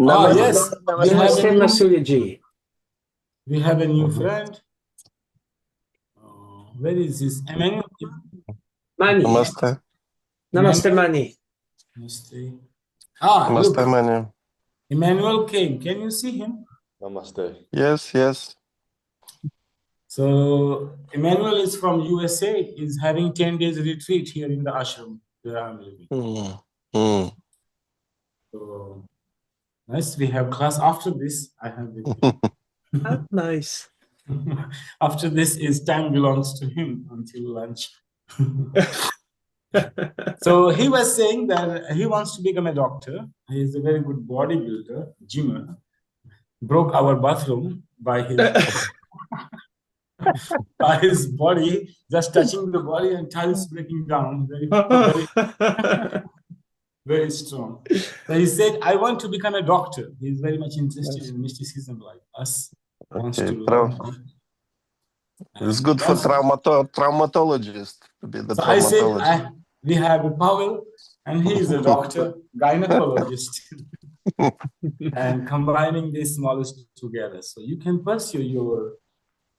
Oh, yes. Namaste, Masuyaji. We have a new friend. Where is this? Emmanuel? Mani. Namaste. Namaste, Mani. Namaste. Namaste, Look. Mani. Emmanuel came. Can you see him? Namaste. Yes, yes. So Emmanuel is from USA. He's having 10 days retreat here in the ashram where I'm living. So nice. We have class after this. I have with him. Nice. After this is time belongs to him until lunch. So he was saying that he wants to become a doctor. He is a very good bodybuilder, gymmer. Broke our bathroom by his body, just touching the body and tiles breaking down. Very strong. So he said, I want to become a doctor. He's very much interested in mysticism like us. Wants to learn. It's good for traumatologist to be the traumatologist. I said, we have Pavel, and he is a doctor, gynecologist. And combining this knowledge together. So you can pursue your...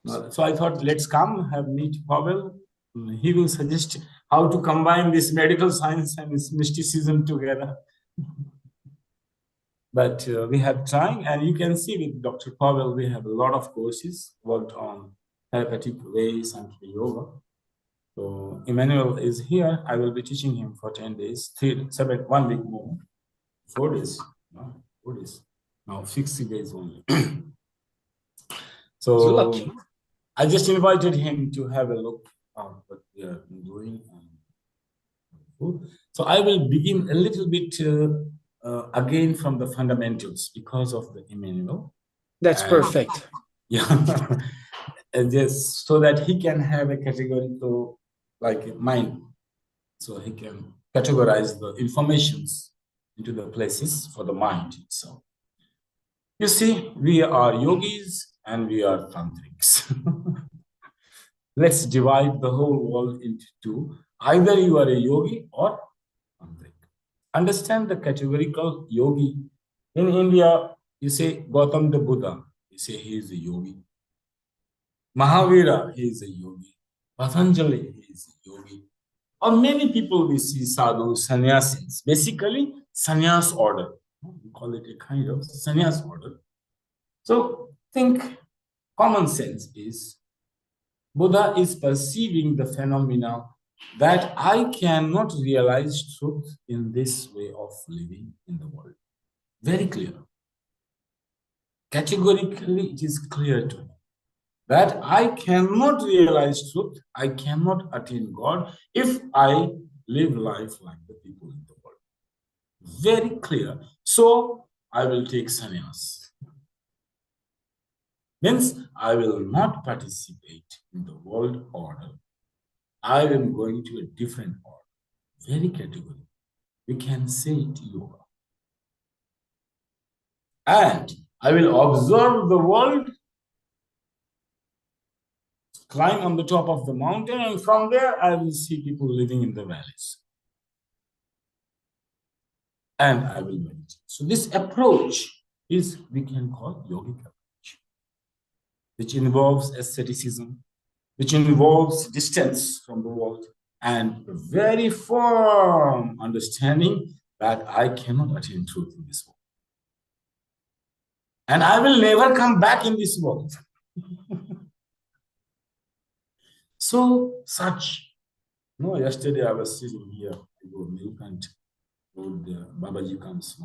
So I thought, let's come, meet Pavel. He will suggest how to combine this medical science and this mysticism together. But we have trying, and you can see with Dr. Pavel, we have a lot of courses worked on therapeutic ways and yoga. So Emmanuel is here. I will be teaching him for 10 days, 1 week more, 4 days. No, 4 days. Now 60 days only. So I just invited him to have a look at what we are doing. So I will begin a little bit again from the fundamentals because of the Emmanuel. That's perfect. Yeah, and just so that he can have a categorical like mind, so he can categorize the informations into the places for the mind itself. You see, we are yogis and we are tantrics. Let's divide the whole world into two. Either you are a yogi or tantric. Understand the categorical yogi. In India, you say Gautam the Buddha, you say he is a yogi. Mahavira, he is a yogi. Patanjali, he is a yogi. Or many people we see sadhus, sannyasis, basically sannyas order. We call it a kind of sannyas order. So think common sense is Buddha is perceiving the phenomena that I cannot realize truth in this way of living in the world. Very clear. Categorically, it is clear to me that I cannot realize truth, I cannot attain God if I live life like the people in the world. Very clear. So I will take sannyas. Means I will not participate in the world order. I am going to a different order. Very category. We can say it yoga. And I will observe the world, climb on the top of the mountain, and from there I will see people living in the valleys. And I will meditate. So this approach is, we can call yogic approach, which involves asceticism, which involves distance from the world, and a very firm understanding that I cannot attain truth in this world. And I will never come back in this world. So, yesterday I was sitting here, I go milk and Babaji comes.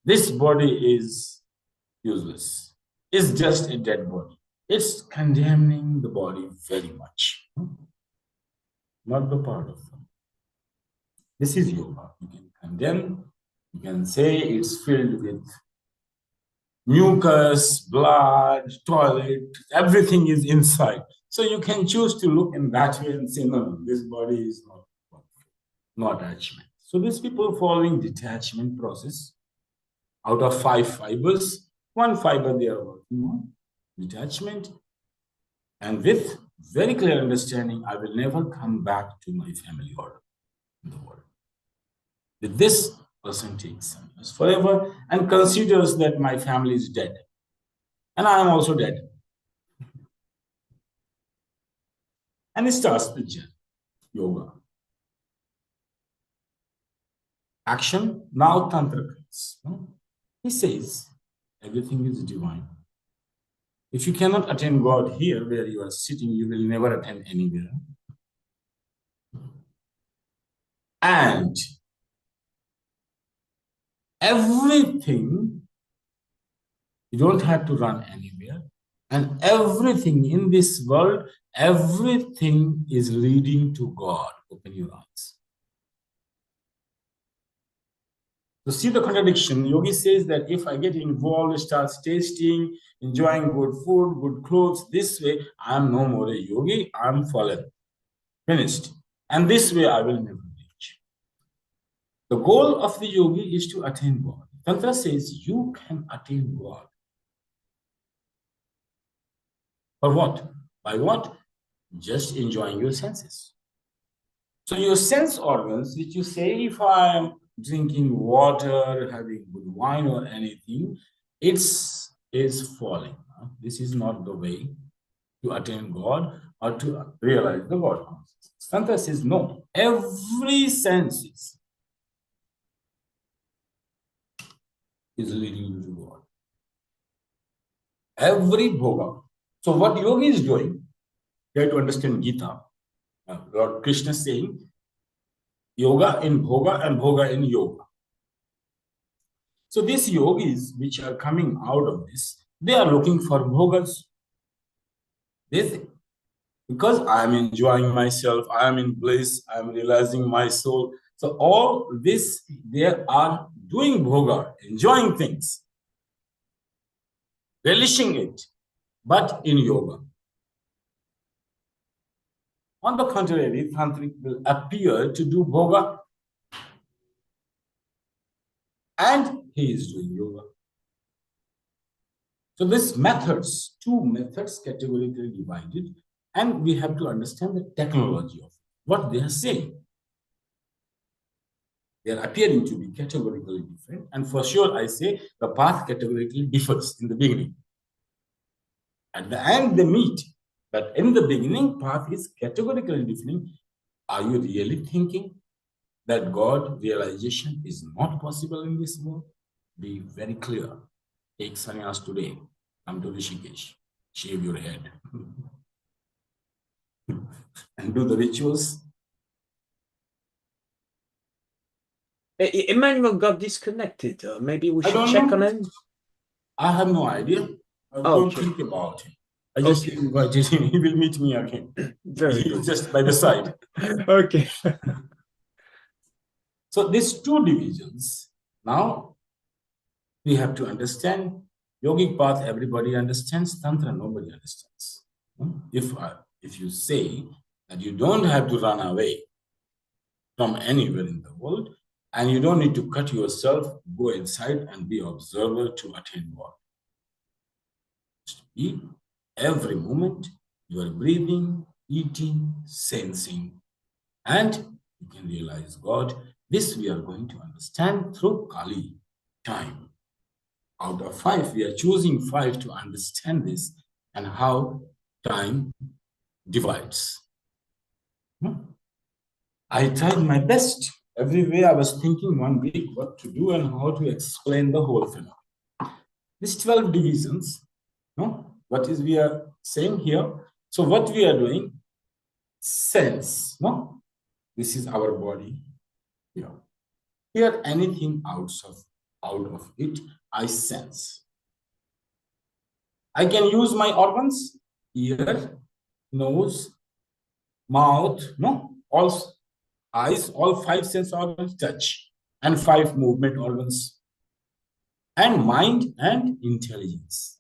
This body is useless. It's just a dead body. It's condemning the body very much. Not the part of them. This is yoga. You can condemn, you can say it's filled with mucus, blood, toilet, everything is inside. So you can choose to look in that way and say, no, this body is not attachment. So these people following detachment process, out of 5 fibers, 1 fiber they are working on, detachment, and with very clear understanding, I will never come back to my family order in the world. With this, person takes sannyas forever and considers that my family is dead. And I am also dead. And he starts the journey, yoga. Action, now Tantra comes. He says, everything is divine. If you cannot attain God here where you are sitting, you will never attain anywhere. And everything, you don't have to run anywhere. And everything in this world, everything is leading to God. Open your eyes. To see the contradiction, Yogi says that if I get involved, start tasting, enjoying good food, good clothes, this way, I am no more a yogi, I am fallen, finished. And this way, I will never reach. The goal of the yogi is to attain God. Tantra says you can attain God. For what? By what? Just enjoying your senses. So your sense organs, which you say, if I am drinking water, having good wine or anything, it is falling. This is not the way to attain God or to realize the God consciousness. Tantra says no. Every sense is leading you to God. Every bhoga. So what yogi is doing, you have to understand Gita. Lord Krishna is saying, yoga in bhoga and bhoga in yoga. So these yogis which are coming out of this, they are looking for bhogas. They think, because I am enjoying myself, I am in bliss, I am realizing my soul. So all this, they are doing bhoga, enjoying things, relishing it, but in yoga. On the contrary, tantric will appear to do bhoga and he is doing yoga. So these methods, two methods categorically divided, and we have to understand the technology of what they are saying. They are appearing to be categorically different, and for sure I say the path categorically differs in the beginning. At the end they meet, but in the beginning path is categorically different. Are you really thinking that God realization is not possible in this world? Be very clear. Take sannyas today. Come to Rishikesh. Shave your head. And do the rituals. Emmanuel got disconnected. Maybe we I should don't check know. on him. I have no idea. I don't think about him. I just invited him. He will meet me again. Very good. He's just by the side. Okay. So these two divisions, now we have to understand yogic path, everybody understands, tantra, nobody understands. If you say that you don't have to run away from anywhere in the world, and you don't need to cut yourself, go inside and be observer to attain God. Every moment you are breathing, eating, sensing, and you can realize God. This we are going to understand through KAALI, time. Out of 5, we are choosing 5 to understand this and how time divides. I tried my best. Every way I was thinking 1 week what to do and how to explain the whole phenomenon. These 12 divisions, what is we are saying here? So what we are doing, sense, this is our body here. Here anything out of it, I sense. I can use my organs, ear, nose, mouth, all eyes, all 5 sense organs touch, and 5 movement organs, and mind and intelligence.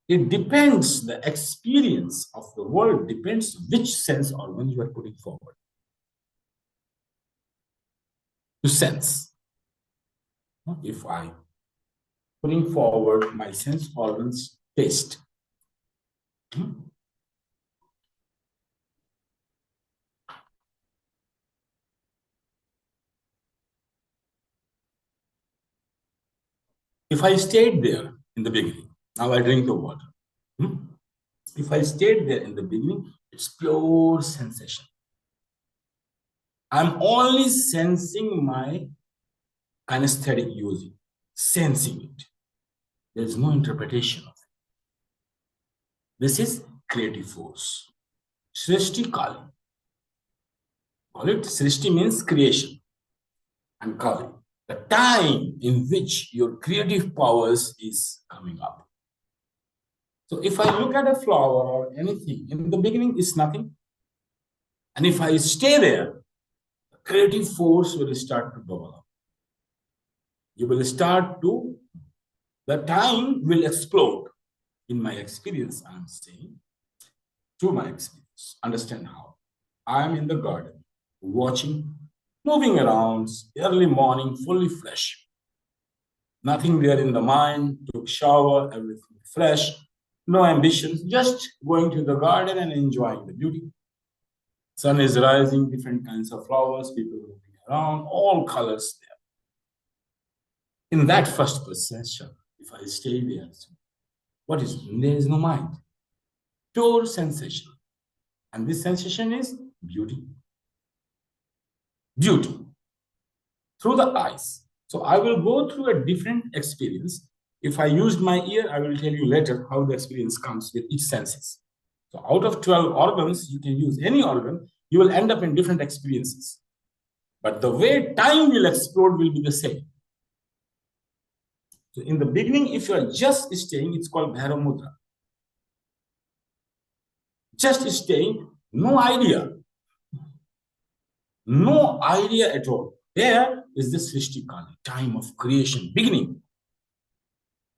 It depends, the experience of the world depends which sense organ you are putting forward to sense. If I putting forward my sense organs taste, If I stayed there in the beginning, now I drink the water. If I stayed there in the beginning, it's pure sensation. I'm only sensing my kinesthetic using, sensing it. There is no interpretation of it. This is creative force. Srishti Kali. Call it Srishti means creation. And Kali, the time in which your creative powers is coming up. So if I look at a flower or anything, in the beginning it's nothing. And if I stay there, the creative force will start to develop. You will start to, the time will explode. In my experience, I'm saying, through my experience, understand how. I'm in the garden, watching, moving around, early morning, fully fresh. Nothing there in the mind, took shower, everything fresh, no ambitions, just going to the garden and enjoying the beauty. Sun is rising, different kinds of flowers, people moving around, all colors there. In that first perception, if I stay there, what is it? There is no mind. Pure sensation. And this sensation is beauty. Beauty. Through the eyes. So I will go through a different experience. If I used my ear, I will tell you later how the experience comes with each senses. So out of 12 organs, you can use any organ, you will end up in different experiences. But the way time will explode will be the same. So in the beginning, if you are just staying, it's called Bhairav Mudra. Just staying, no idea. No idea at all. There is the Srishti Kali, time of creation, beginning.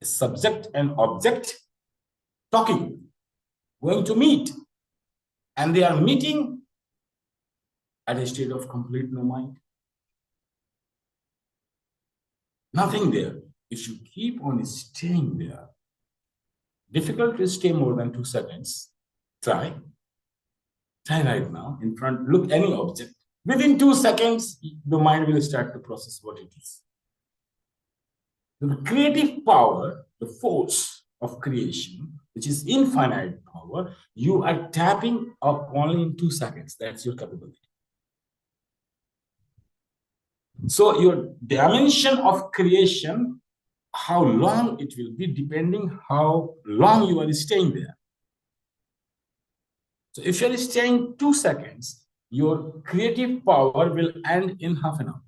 A subject and object talking, going to meet. And they are meeting at a state of complete no mind. Nothing there. If you keep on staying there, difficult to stay more than 2 seconds. Try. Try right now. In front, look any object. Within 2 seconds, the mind will start to process what it is. The creative power, the force of creation, which is infinite power, you are tapping up only in 2 seconds. That's your capability. So your dimension of creation, how long it will be, depending how long you are staying there. So if you are staying 2 seconds, your creative power will end in half an hour.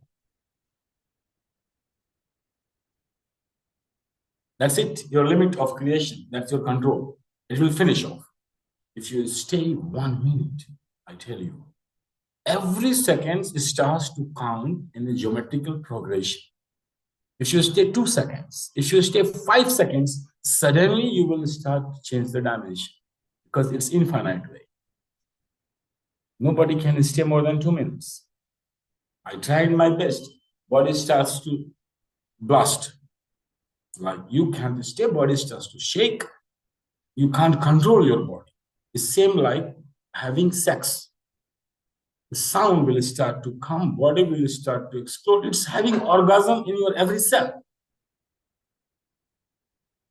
That's it, your limit of creation. That's your control. It will finish off. If you stay 1 minute, I tell you, every second starts to count in a geometrical progression. If you stay 2 seconds, if you stay 5 seconds, suddenly you will start to change the dimension because it's infinite way. Nobody can stay more than 2 minutes. I tried my best. Body starts to blast. Like you can't stay, body starts to shake. You can't control your body. It's same like having sex. The sound will start to come, body will start to explode. It's having orgasm in your every cell.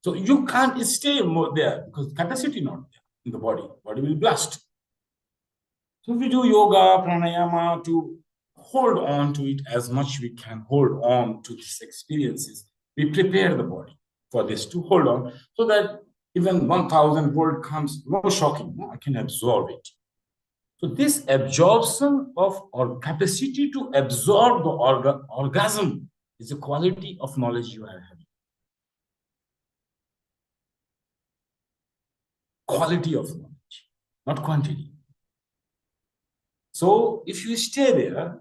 So you can't stay more there because capacity not there in the body. Body will blast. So we do yoga, pranayama to hold on to it as much we can hold on to these experiences. We prepare the body for this to hold on so that even 1000 volt comes, no shocking, no, I can absorb it. So this absorption of or capacity to absorb the orgasm is a quality of knowledge you are having. Quality of knowledge, not quantity. So if you stay there,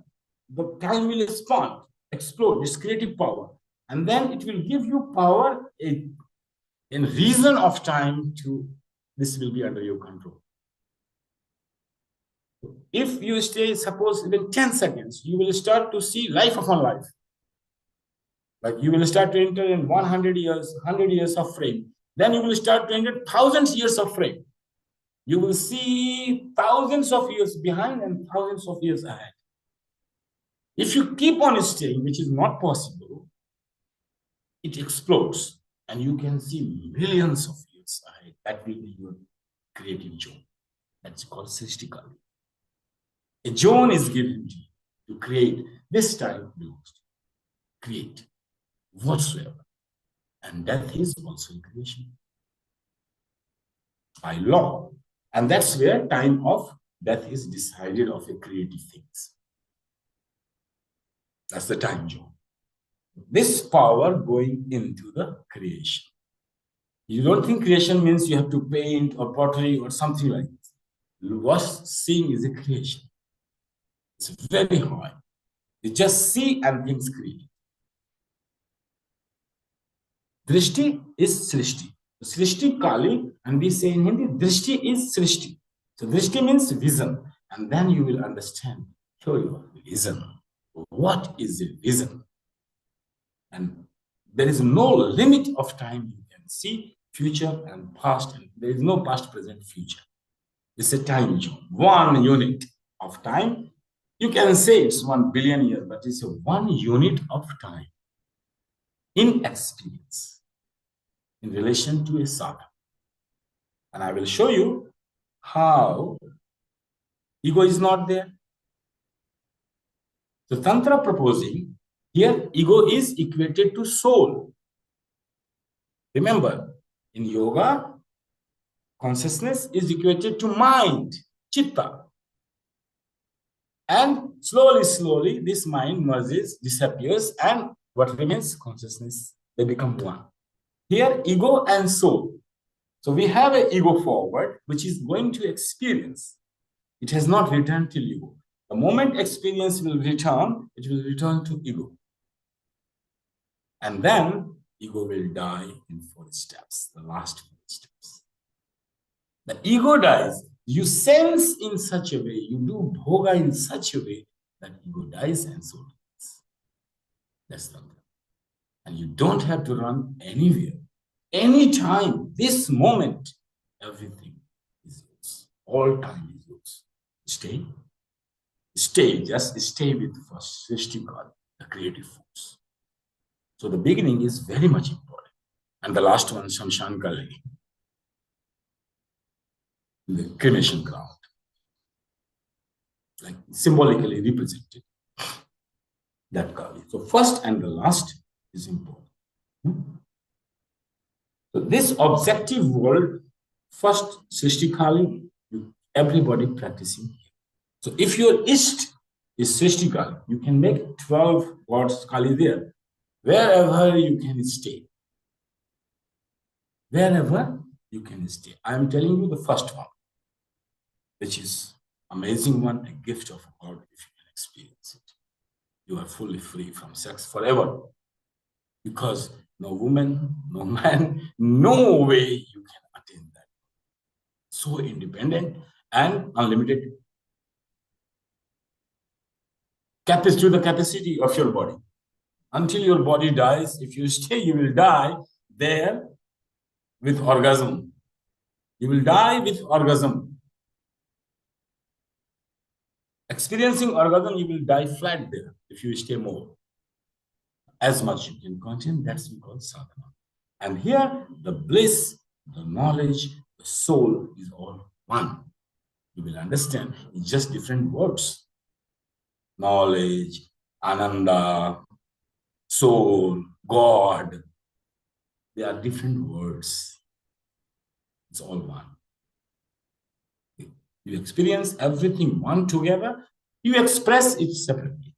the time will expand, explode, this creative power. And then it will give you power in reason of time to, this will be under your control. If you stay, suppose even 10 seconds, you will start to see life upon life. Like you will start to enter in 100 years of frame. Then you will start to enter thousands years of frame. You will see thousands of years behind and thousands of years ahead. If you keep on staying, which is not possible, it explodes, and you can see millions of years ahead. That will be your creative zone. That's called Srishti Kali. A zone is given to you to create. This time belongs to create whatsoever. And death is also in creation by law. And that's where time of death is decided of a creative things. That's the time zone. This power going into the creation. You don't think creation means you have to paint or pottery or something like this. What seeing is a creation. It's very high. You just see and things create. Drishti is Srishti. Srishti Kali, and we say in Hindi, Drishti is Srishti. So Drishti means vision. And then you will understand your vision. What is a vision? And there is no limit of time you can see future and past, and there is no past, present, future. It's a time zone, 1 unit of time. You can say it's 1 billion years, but it's a 1 unit of time in experience in relation to a sadhana. And I will show you how ego is not there. So Tantra proposing here, ego is equated to soul. Remember, in yoga, consciousness is equated to mind, chitta. And slowly, this mind merges, disappears, and what remains? Consciousness. They become one. Here, ego and soul. So we have an ego forward, which is going to experience. It has not returned till ego. The moment experience will return, it will return to ego. And then ego will die in 4 steps, the last 4 steps. The ego dies. You sense in such a way, you do bhoga in such a way that ego dies and soul dies. That's the thing. And you don't have to run anywhere. Anytime, this moment, everything is yours. All time is yours. Just stay with the first Srishti Kali, the creative force. So the beginning is very much important. And the last one, Shamshan Kali, the cremation ground, like symbolically represented that Kali. So first and the last is important. So this objective world, first Srishti Kali, everybody practicing. So if your Isht is Srishti Kali, you can make 12 gods Kali there. Wherever you can stay. Wherever you can stay. I am telling you the first one, which is amazing one, a gift of God if you can experience it. You are fully free from sex forever. Because no woman, no man, no way you can attain that. So independent and unlimited capacity to the capacity of your body. Until your body dies, if you stay, you will die there with orgasm. You will die with orgasm. Experiencing orgasm, you will die flat there if you stay more. As much you can contain, that's we call sadhana. And here, the bliss, the knowledge, the soul is all one. You will understand, it's just different words. Knowledge, ananda, soul, God, they are different words. It's all one. You experience everything one together, you express it separately.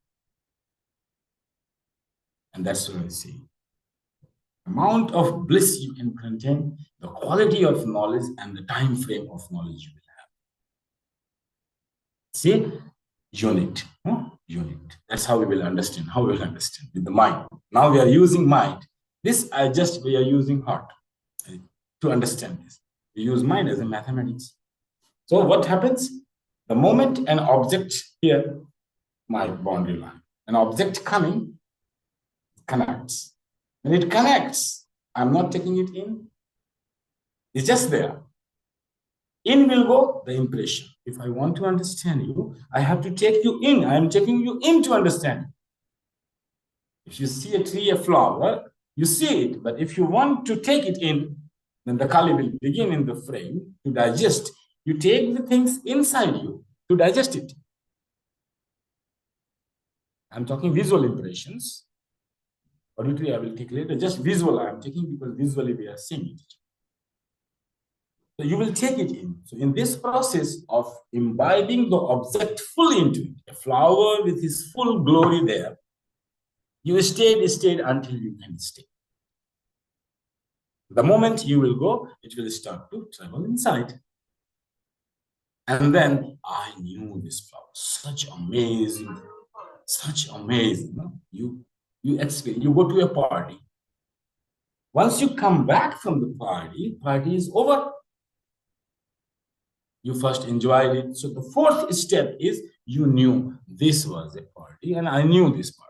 And that's what I say. Amount of bliss you can contain, the quality of knowledge and the time frame of knowledge you will have. See, unit. Unit. That's how we will understand. How we will understand with the mind. Now we are using mind. We are using heart to understand this. We use mind as a mathematics. So what happens? The moment an object here, my boundary line, an object coming, connects. When it connects, I'm not taking it in. It's just there. In will go the impression. If I want to understand you, I have to take you in. I am taking you in to understand. If you see a tree, a flower, You see it, but if you want to take it in, then the Kali will begin in the frame to digest. You take the things inside you to digest it. I'm talking visual impressions. Auditory I will take later. Just visual I am taking because visually we are seeing it. So you will take it in. So in this process of imbibing the object fully into it, a flower with its full glory there, you stayed until you can stay. The moment you will go, it will start to travel inside. And then I knew this flower, such amazing. No? You experience, you go to a party. Once you come back from the party is over. You first enjoyed it. So the fourth step is you knew this was a party and I knew this party.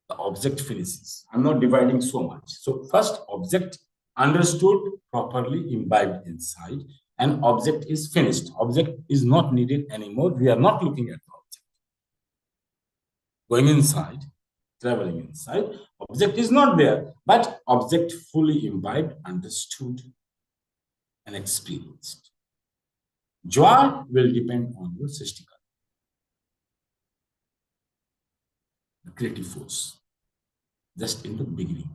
The object finishes. I'm not dividing so much. So first object understood, properly imbibed inside, and object is finished. Object is not needed anymore. We are not looking at the object. Going inside, traveling inside, object is not there, but object fully imbibed, understood, and experienced. Joy will depend on your Srishtikar, the creative force, just in the beginning.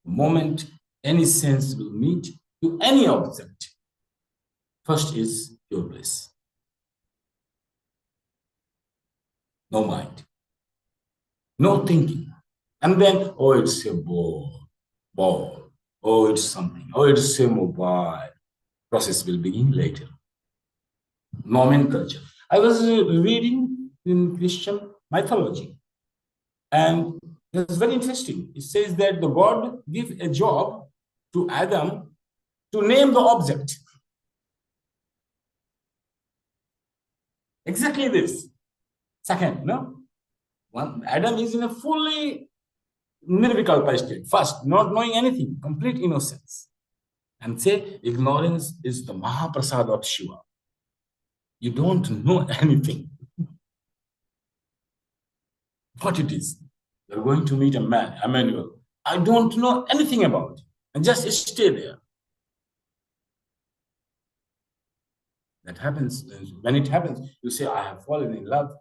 The moment any sense will meet to any object, first is your bliss. No mind, no thinking. And then, oh, it's a ball. Oh, it's something. Oh, it's a mobile. Process will begin later. Nomenclature. I was reading in Christian mythology, and it's very interesting. It says that the God gave a job to Adam to name the object. Exactly this. Second, no? Adam is in a fully nirvikalpa state. First, not knowing anything, complete innocence. And say ignorance is the Mahaprasad of Shiva. You don't know anything. What it is. You're going to meet a man, Emmanuel. I don't know anything about it. And just stay there. That happens. When it happens, you say, I have fallen in love.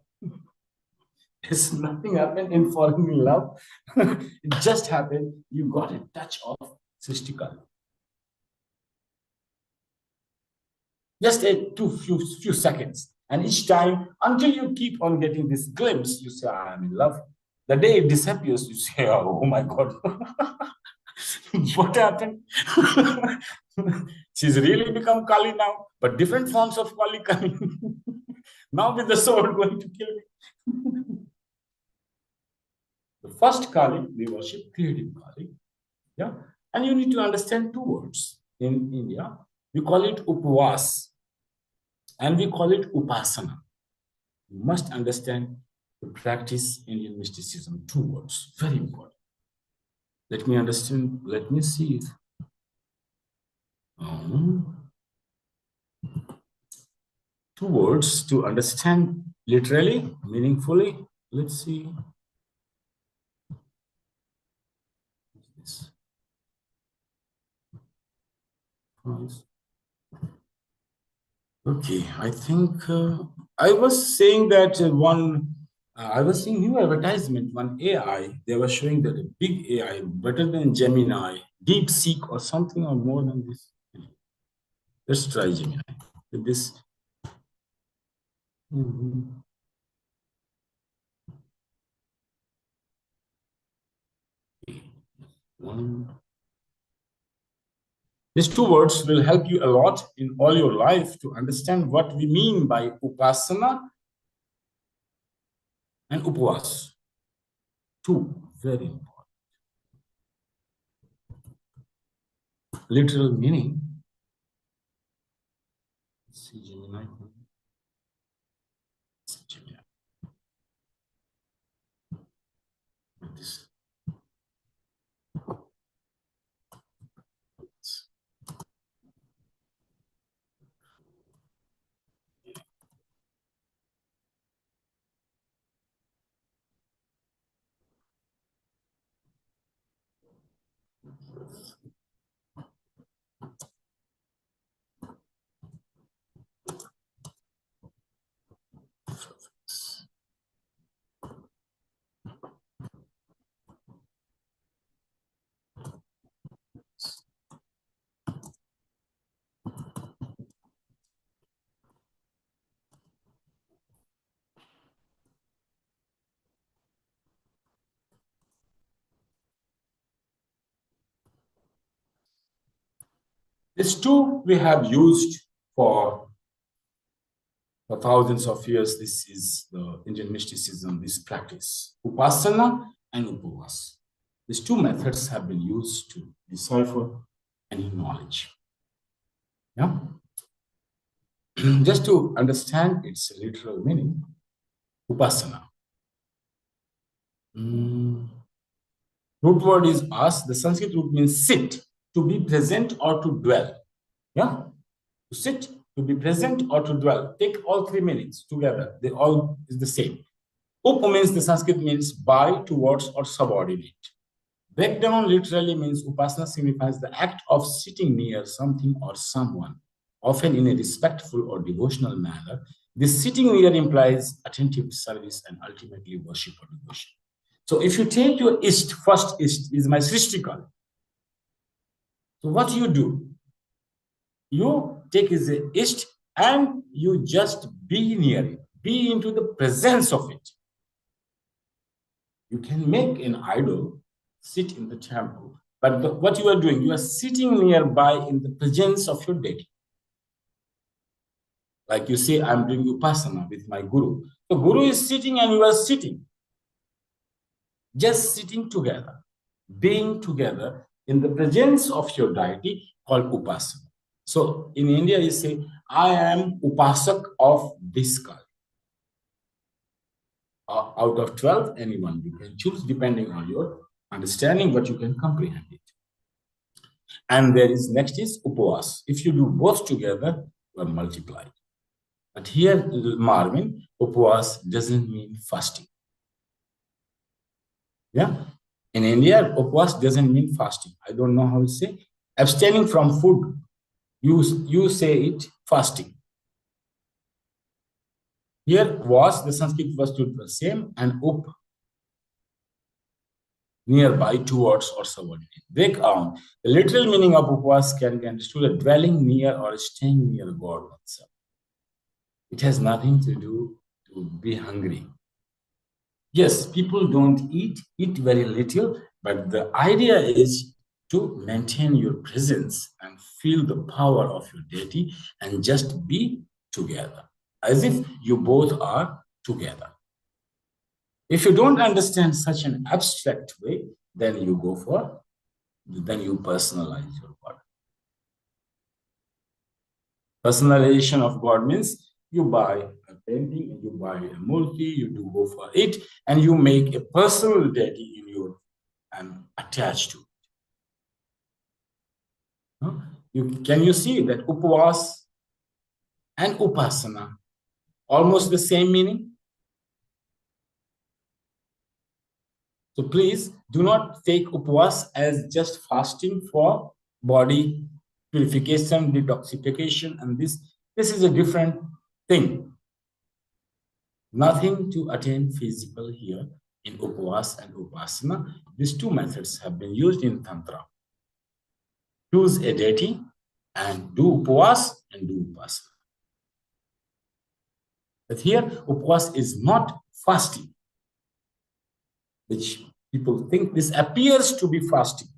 There's nothing happened in falling in love. It just happened. You got a touch of Srishtikala. Just a few seconds. And each time, until you keep on getting this glimpse, you say, I am in love. The day it disappears, you say, oh my God. What happened? She's really become Kali now, but different forms of Kali coming. Now with the sword going to kill me. The first Kali, we worship creative Kali. Yeah. And you need to understand two words. In India, we call it upvas and we call it upasana. You must understand to practice Indian mysticism. Two words, very important. Let me understand, let me see it. Two words to understand literally, meaningfully. Let's see. Okay, I think I was saying that I was seeing new advertisement, one AI, they were showing that a big AI, better than Gemini, DeepSeek or something or more than this. Let's try Gemini with this. These two words will help you a lot in all your life to understand what we mean by upasana and upvas. Two, very important. Literal meaning. Let's see Gemini. Gemini. This. These two we have used for thousands of years. This is the Indian mysticism, this practice, Upasana and Upavas. These two methods have been used to decipher any knowledge. Yeah. Just to understand its literal meaning, Upasana. Root word is as. The Sanskrit root means sit, to be present or to dwell. Yeah. To sit, to be present or to dwell. Take all three meanings together. They all is the same. Up means, the Sanskrit means by, towards, or subordinate. Breakdown literally means Upasana signifies the act of sitting near something or someone, often in a respectful or devotional manner. This sitting near implies attentive service and ultimately worship or devotion. So if you take your ist, first ist is my Srishtikal. So what do? You take as a ist and you just be near it, be into the presence of it. You can make an idol, sit in the temple, but what you are doing, you are sitting nearby in the presence of your deity. Like you say, I'm doing Upasana with my Guru. The Guru is sitting and you are sitting. Just sitting together, being together in the presence of your deity called Upasana. So in India, you say, I am Upasak of this Kali. Out of 12, anyone you can choose depending on your understanding, but you can comprehend it. And there is next is Upavas. If you do both together, you are multiplied. But here, Marvin, Upavas doesn't mean fasting. Yeah. In India, Upavas doesn't mean fasting. I don't know how to say. Abstaining from food, you say it fasting. Here was, the Sanskrit was the same, and up, nearby, towards, or subordinate. Break down. The literal meaning of Upavas can be understood as dwelling near or staying near God oneself. It has nothing to do to be hungry. Yes, people don't eat very little, but the idea is to maintain your presence and feel the power of your deity and just be together, as if you both are together. If you don't understand such an abstract way, then you personalize your God. Personalization of God means you buy a painting and you buy a murti, you do go for it, and you make a personal deity in your and attached to it. Can you see that Upavas and Upasana almost the same meaning? So please do not take Upavas as just fasting for body purification, detoxification, and this is a different thing. Nothing to attain physical here in Upavas and Upasana. These two methods have been used in Tantra. Choose a deity and do Upavas and do Upasana. But here, Upavas is not fasting, which people think this appears to be fasting.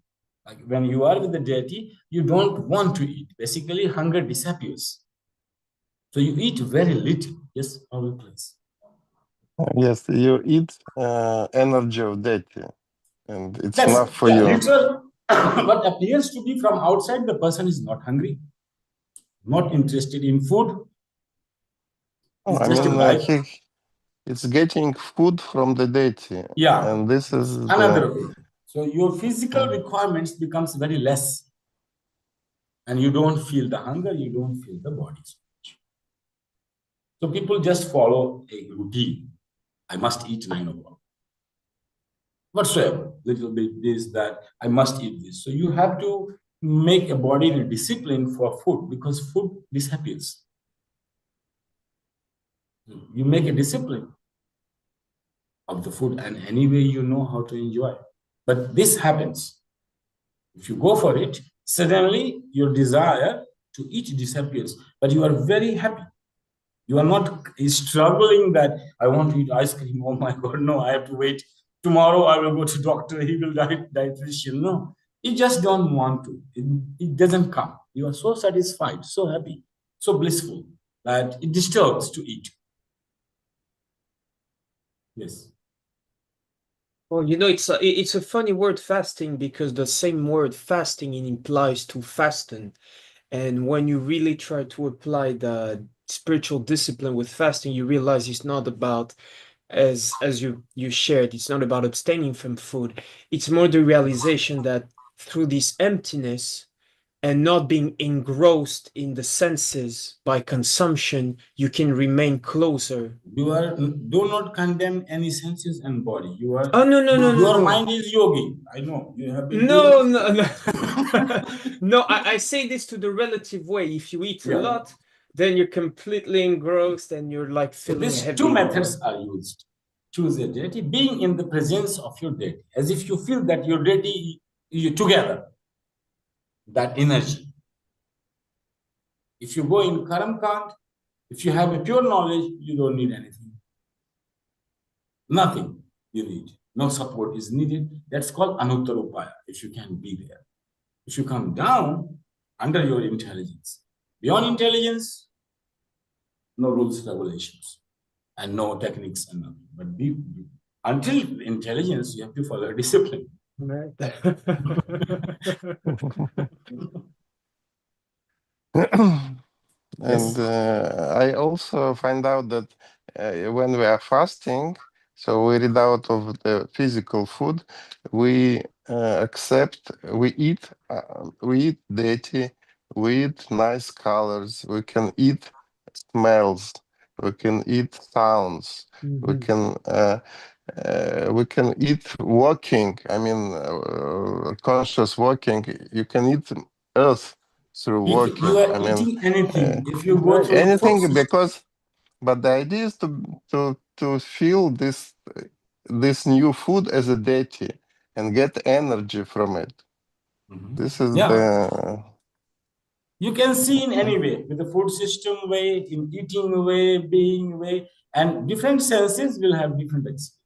Like when you are with the deity, you don't want to eat. Basically, hunger disappears. So you eat very little. Yes, Paul, please. Yes, you eat energy of deity, and it's enough for you. Literal, what appears to be from outside, the person is not hungry, not interested in food. It's getting food from the deity. Yeah, and this is another way. So your physical requirements becomes very less, and you don't feel the hunger, you don't feel the body so much. So people just follow a routine. I must eat 9 o'clock. Whatsoever. little bit this, that, I must eat this. So you have to make a body in a discipline for food, because food disappears. You make a discipline of the food, and anyway you know how to enjoy. But this happens. If you go for it, suddenly your desire to eat disappears, but you are very happy. You are not struggling that I want to eat ice cream. Oh my God, no, I have to wait. Tomorrow I will go to doctor, he will dietitian. No, you just don't want to. It doesn't come. You are so satisfied, so happy, so blissful that it disturbs to eat. Yes. Well, you know, it's a funny word, fasting, because the same word fasting implies to fasten. And when you really try to apply the spiritual discipline with fasting, you realize it's not about, as you shared, it's not about abstaining from food. It's more the realization that through this emptiness and not being engrossed in the senses by consumption, you can remain closer. Do not condemn any senses and body. Oh, no, Your no. mind is yogi. I know you have been No, doing no, no. No, I say this to the relative way. If you eat a lot, then you're completely engrossed and you're like feeling these heavy. two methods are used. Choose a deity, being in the presence of your deity, as if you feel that your deity, you together, that energy. If you go in Karam Kant, if you have a pure knowledge, you don't need anything. Nothing you need. No support is needed. That's called Anuttarupaya, if you can be there. If you come down under your intelligence, beyond intelligence, no rules, regulations, and no techniques and nothing. But until intelligence, you have to follow discipline. Right. And I also find out that when we are fasting, so we read out of the physical food, we we eat deity, we eat nice colors, we can eat smells, we can eat sounds, we can eat walking. I mean, conscious walking. You can eat earth through walking. You are I mean, eating anything. If you go through anything, food, because but the idea is to feel this new food as a deity and get energy from it. This is the you can see in any way, with the food system way, in eating way, being way, and different senses will have different experience.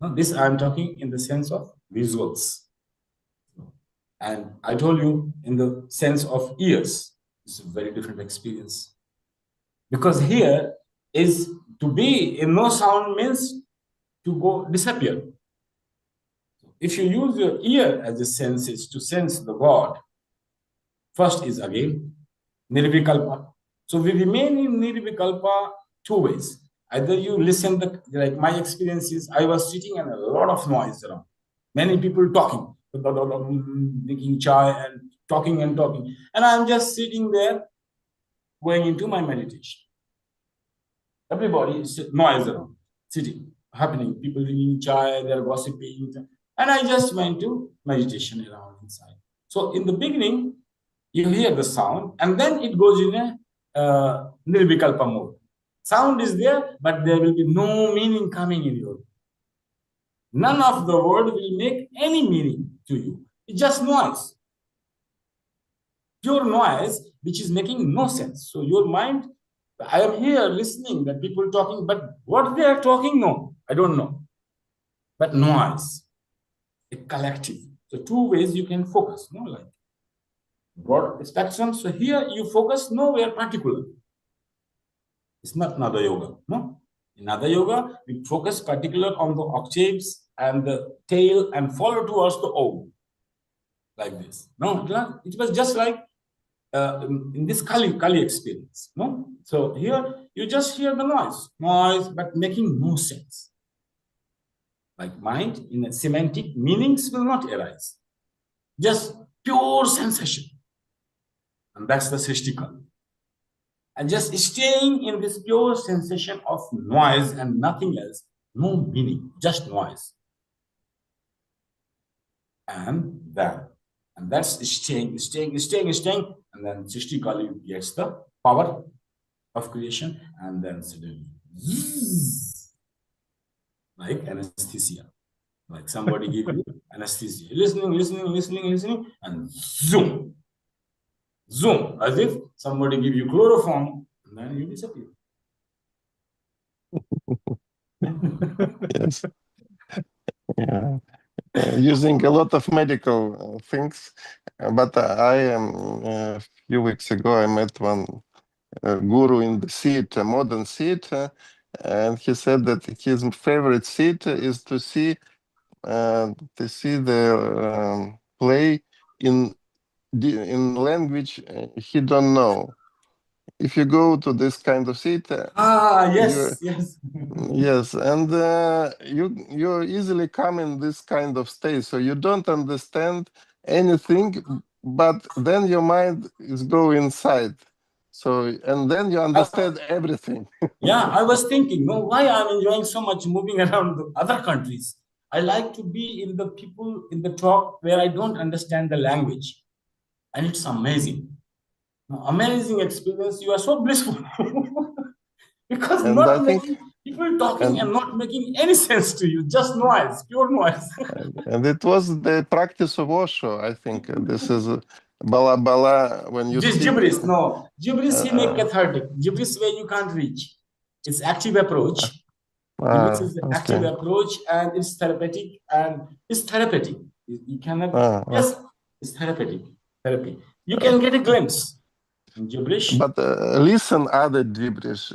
Now, this I'm talking in the sense of visuals. And I told you in the sense of ears, it's a very different experience. Because here is to be in no sound means to go disappear. If you use your ear as a senses to sense the God, first is again nirvikalpa. So we remain in nirvikalpa two ways. Either you listen, like my experience is, I was sitting and a lot of noise around. Many people talking, drinking chai and talking. And I'm just sitting there going into my meditation. Everybody is noise around, sitting, happening. People drinking chai, they're gossiping. And I just went to meditation around inside. So in the beginning, you hear the sound, and then it goes in a nirvikalpa mode. Sound is there, but there will be no meaning coming in your. None of the word will make any meaning to you. It's just noise. Pure noise, which is making no sense. So your mind, I am here listening that people talking, but what they are talking, no, I don't know. But noise, a collective. So two ways you can focus, no, like broad spectrum. So here you focus nowhere particular. It's not Nada Yoga, no. In Nada Yoga, we focus particular on the octaves and the tail and follow towards the O, like this. No, it was just like in this Kali experience, no? So here you just hear the noise, but making no sense. Like mind in a semantic meanings will not arise. Just pure sensation. And that's the Srishti Kali. And just staying in this pure sensation of noise and nothing else, no meaning, just noise. and then. And that's staying, and then Srishti Kali gets the power of creation, and then suddenly, zzz, like anesthesia. Like somebody give you anesthesia. Listening, and zoom, as if somebody give you chloroform, and then you disappear. Yes. Yeah. Using a lot of medical things, but I am a few weeks ago I met one guru in the theater, modern theater, and he said that his favorite theater is to see the play in language he don't know. If you go to this kind of theater, Yes. yes, and you easily come in this kind of state, so you don't understand anything, but then your mind is go inside. So and then you understand everything. Yeah, I was thinking, no, why I'm enjoying so much moving around the other countries. I like to be in the people in the talk where I don't understand the language, and it's amazing. Amazing experience. You are so blissful because And I not think making people talking and and not making any sense to you, just noise, pure noise. and it was the practice of Osho. I think this is bala bala when you This speak. gibberish, no. Gibberish he make Uh, cathartic. Gibberish where you can't reach. It's active approach. Gibberish is the active okay. approach and it's therapeutic and it's therapeutic. You cannot, yes, it's therapeutic. Therapy. You can get a glimpse in gibberish. But listen, other gibberish.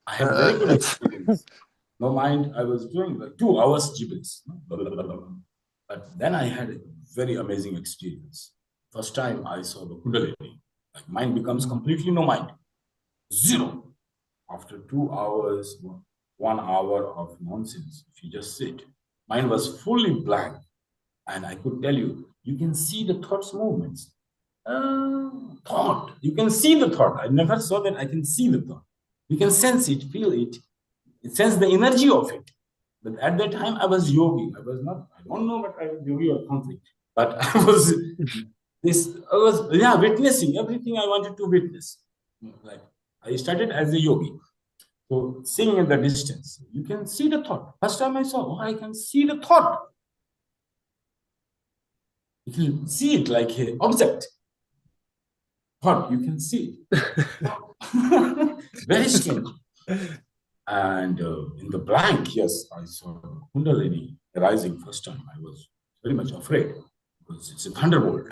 I had very good It's experience. No mind, I was doing like 2 hours gibberish. But then I had a very amazing experience. First time I saw the Kundalini. Like mind becomes completely no mind. Zero. After 2 hours, 1 hour of nonsense, if you just sit, mind was fully blank. And I could tell you, you can see the thoughts movements. Thought. You can see the thought. I never saw that I can see the thought. You can sense it, feel it, sense the energy of it. But at that time, I was yogi. I was not, I don't know, but I was yogi or something. But I was, yeah, witnessing everything I wanted to witness. Like I started as a yogi. So seeing in the distance, you can see the thought. First time I saw, oh, I can see the thought. You can see it like an object. Thought, you can see it. Very strange. And in the blank, yes, I saw Kundalini rising first time. I was very much afraid because it's a thunderbolt.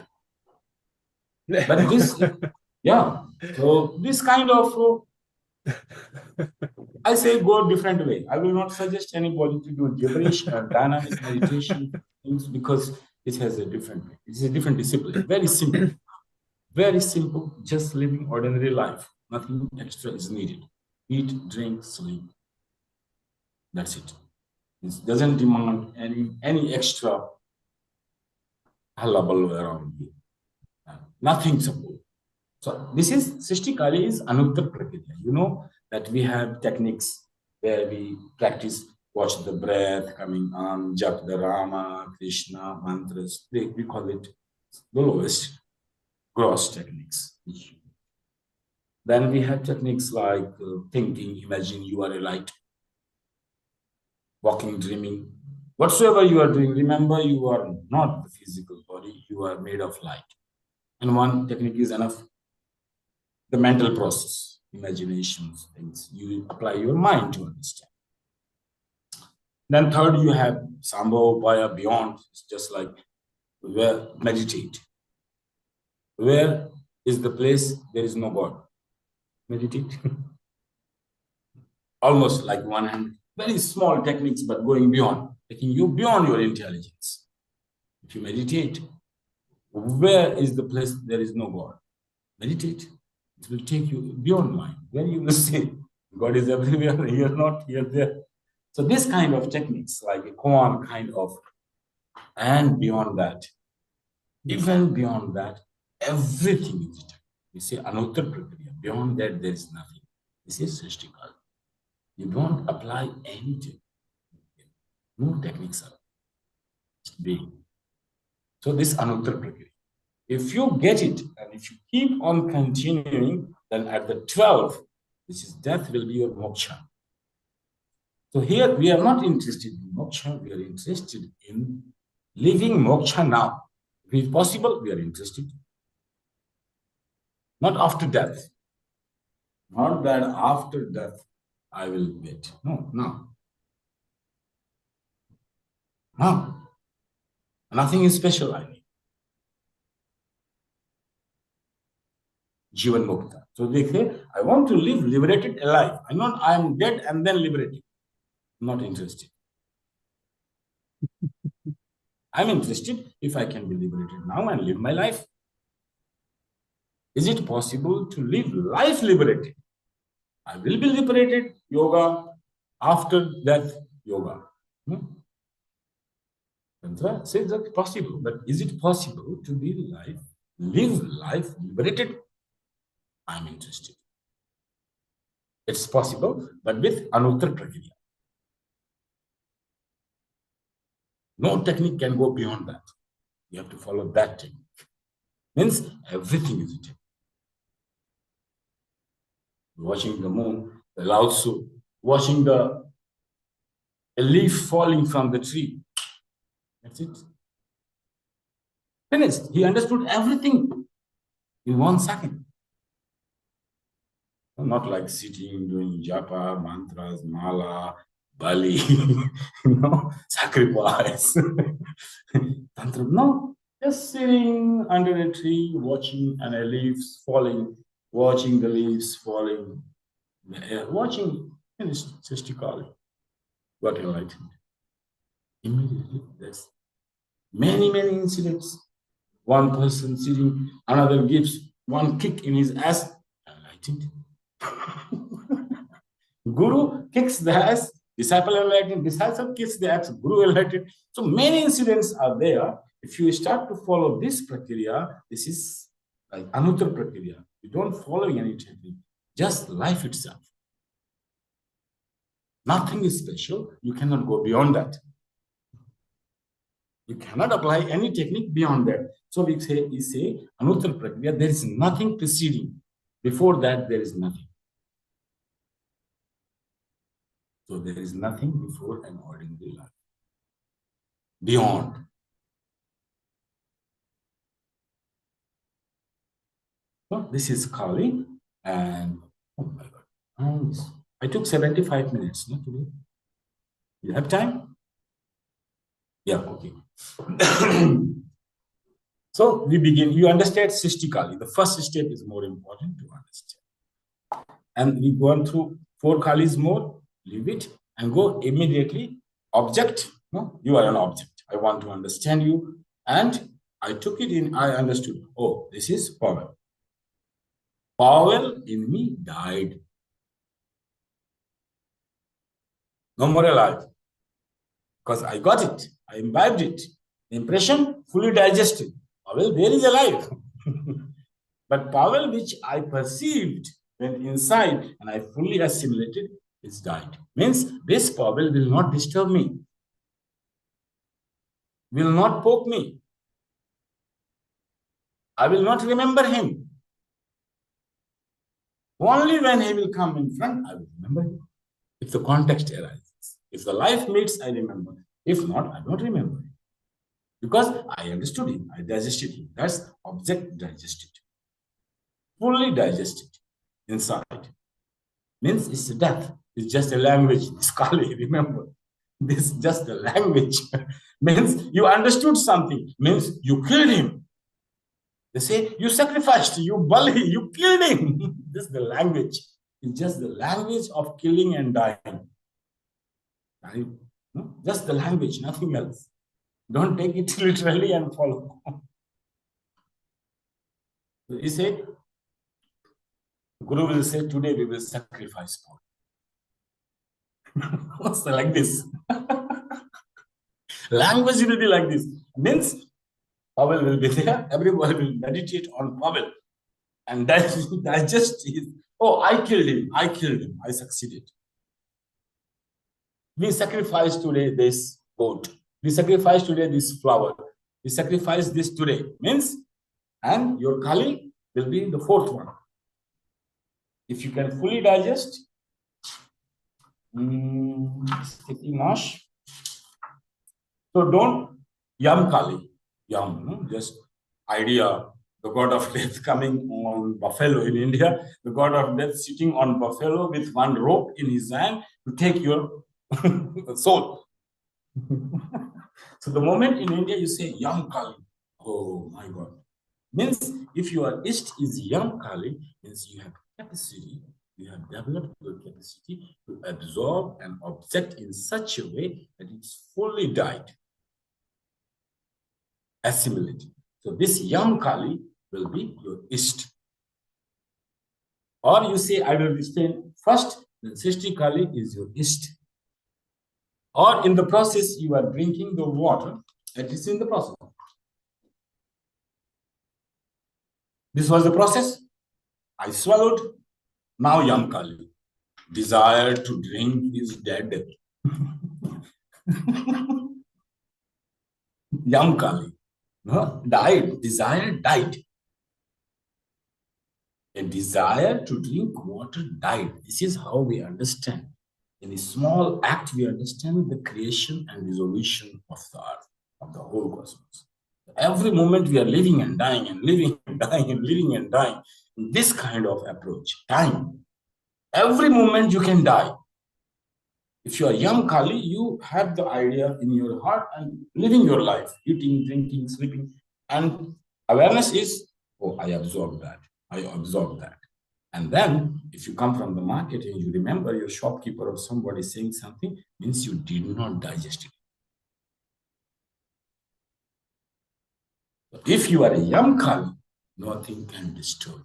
But this, yeah, so this kind of, I say go different way. I will not suggest anybody to do gibberish or dynamic meditation things because it has a different way. It's a different discipline. Very simple, just living ordinary life. Nothing extra is needed. Eat, drink, sleep. That's it. It doesn't demand any extra hullabaloo around you. Nothing support. So this is Srishti Kali is Anuttar Prakriya. You know that we have techniques where we practice, watch the breath coming on, jap the Rama, Krishna, mantras. We call it the lowest gross techniques. Then we have techniques like thinking, imagine you are a light, walking, dreaming. Whatsoever you are doing, remember you are not the physical body, you are made of light. And one technique is enough. The mental process, imaginations, things. You apply your mind to understand. Then third, you have Sambho, Upaya, beyond. It's just like where meditate. Where is the place there is no God? Meditate. Almost like one hand, very small techniques, but going beyond, taking you beyond your intelligence. If you meditate, where is the place there is no God? Meditate. It will take you beyond mind. Where you will say, God is everywhere, here not, here there. So this kind of techniques, like a koan kind of, and beyond that, even beyond that, everything is done. We say anuttar prakriya. Beyond that, there is nothing. This is Srishti Kali. You don't apply anything. No techniques are being. So this Anuttara Prakriya. If you get it, and if you keep on continuing, then at the 12th, which is death, will be your moksha. So here we are not interested in moksha, we are interested in living moksha now. If possible, we are interested. Not after death. Not that after death I will wait. No, no. No. Nothing is special I need. Jivan Mukta. So they say, I want to live liberated alive. I am dead and then liberated. Not interested. I'm interested if I can be liberated now and live my life. Is it possible to live life liberated? I will be liberated, yoga, after death, yoga. Tantra says that possible, but is it possible to live life liberated? I'm interested. It's possible, but with Anuttara Prakriya. No technique can go beyond that. You have to follow that technique. Means everything is a technique. Watching the moon, the Lao Tzu, watching a leaf falling from the tree. That's it. Finished. He understood everything in 1 second. Not like sitting, doing japa, mantras, mala, bali, sacrifice. Tantra, no. Just sitting under a tree, watching and the leaves falling, watching the leaves falling, watching, finished, just KAALI. Got enlightened. Immediately, there's many incidents. One person sitting, another gives one kick in his ass, enlightened. Guru kicks the ass, disciple enlightened, disciple kicks the ass, Guru enlightened. So many incidents are there. If you start to follow this prakriya, this is like Anuttara Prakriya. You don't follow any technique, just life itself. Nothing is special. You cannot go beyond that. You cannot apply any technique beyond that. So we say Anuttara Prakriya, there is nothing preceding. Before that, there is nothing. So there is nothing before an ordinary life. Beyond. So this is KAALI, and oh my God, I took 75 minutes today. You have time? Yeah, okay. So we begin. You understand Srishti KAALI. The first step is more important to understand. And we go on through 4 KAALIs more, leave it, and go immediately. Object. No, you are an object. I want to understand you. And I took it in, I understood. Oh, this is Pavel. Pavel in me died. No more alive. Because I got it. I imbibed it. The impression fully digested. Pavel there is alive. But Pavel which I perceived went inside and I fully assimilated is died. Means this Pavel will not disturb me. Will not poke me. I will not remember him. Only when he will come in front, I will remember him. If the context arises. If the life meets, I remember. If not, I don't remember him. Because I understood him. I digested him. That's object digested. Fully digested inside. Means it's a death. It's just a language. It's KAALI, remember. This is just a language. Means you understood something. Means you killed him. They say, you sacrificed, you bali, you killed him. This is the language. It's just the language of killing and dying. Just the language, nothing else. Don't take it literally and follow. He said, Guru will say, today we will sacrifice Paul. What's like this? Language will be like this. Means Pavel will be there. Everybody will meditate on Pavel and digest it. Oh, I killed him. I succeeded. We sacrifice today this goat. We sacrifice today this flower. you sacrifice this today, means, and your Kali will be the fourth one. If you can fully digest, Nash. So don't yam Kali, yam, just idea. The god of death coming on buffalo in India, the god of death sitting on buffalo with one rope in his hand to take your soul. So the moment in India you say Yam Kali, oh my God, means if your East is Yam Kali, means you have capacity, you have developed your capacity to absorb an object in such a way that it's fully died, assimilated. So this Yam Kali will be your East. Or you say, I will restrain first, then Srishti Kali is your East. Or in the process, you are drinking the water, that is in the process. This was the process. I swallowed, now Yam Kali. Desire to drink is dead. Yam Kali. No, died. Desire died. A desire to drink water died. This is how we understand. In a small act, we understand the creation and dissolution of the earth, of the whole cosmos. Every moment we are living and dying and living and dying and living and dying. This kind of approach, time. Every moment you can die. If you are Yam Kali, you have the idea in your heart and living your life, eating, drinking, sleeping. And awareness is, oh, I absorb that. I absorb that. And then if you come from the market and you remember your shopkeeper or somebody saying something, means you did not digest it. If you are a Yam Kali, nothing can disturb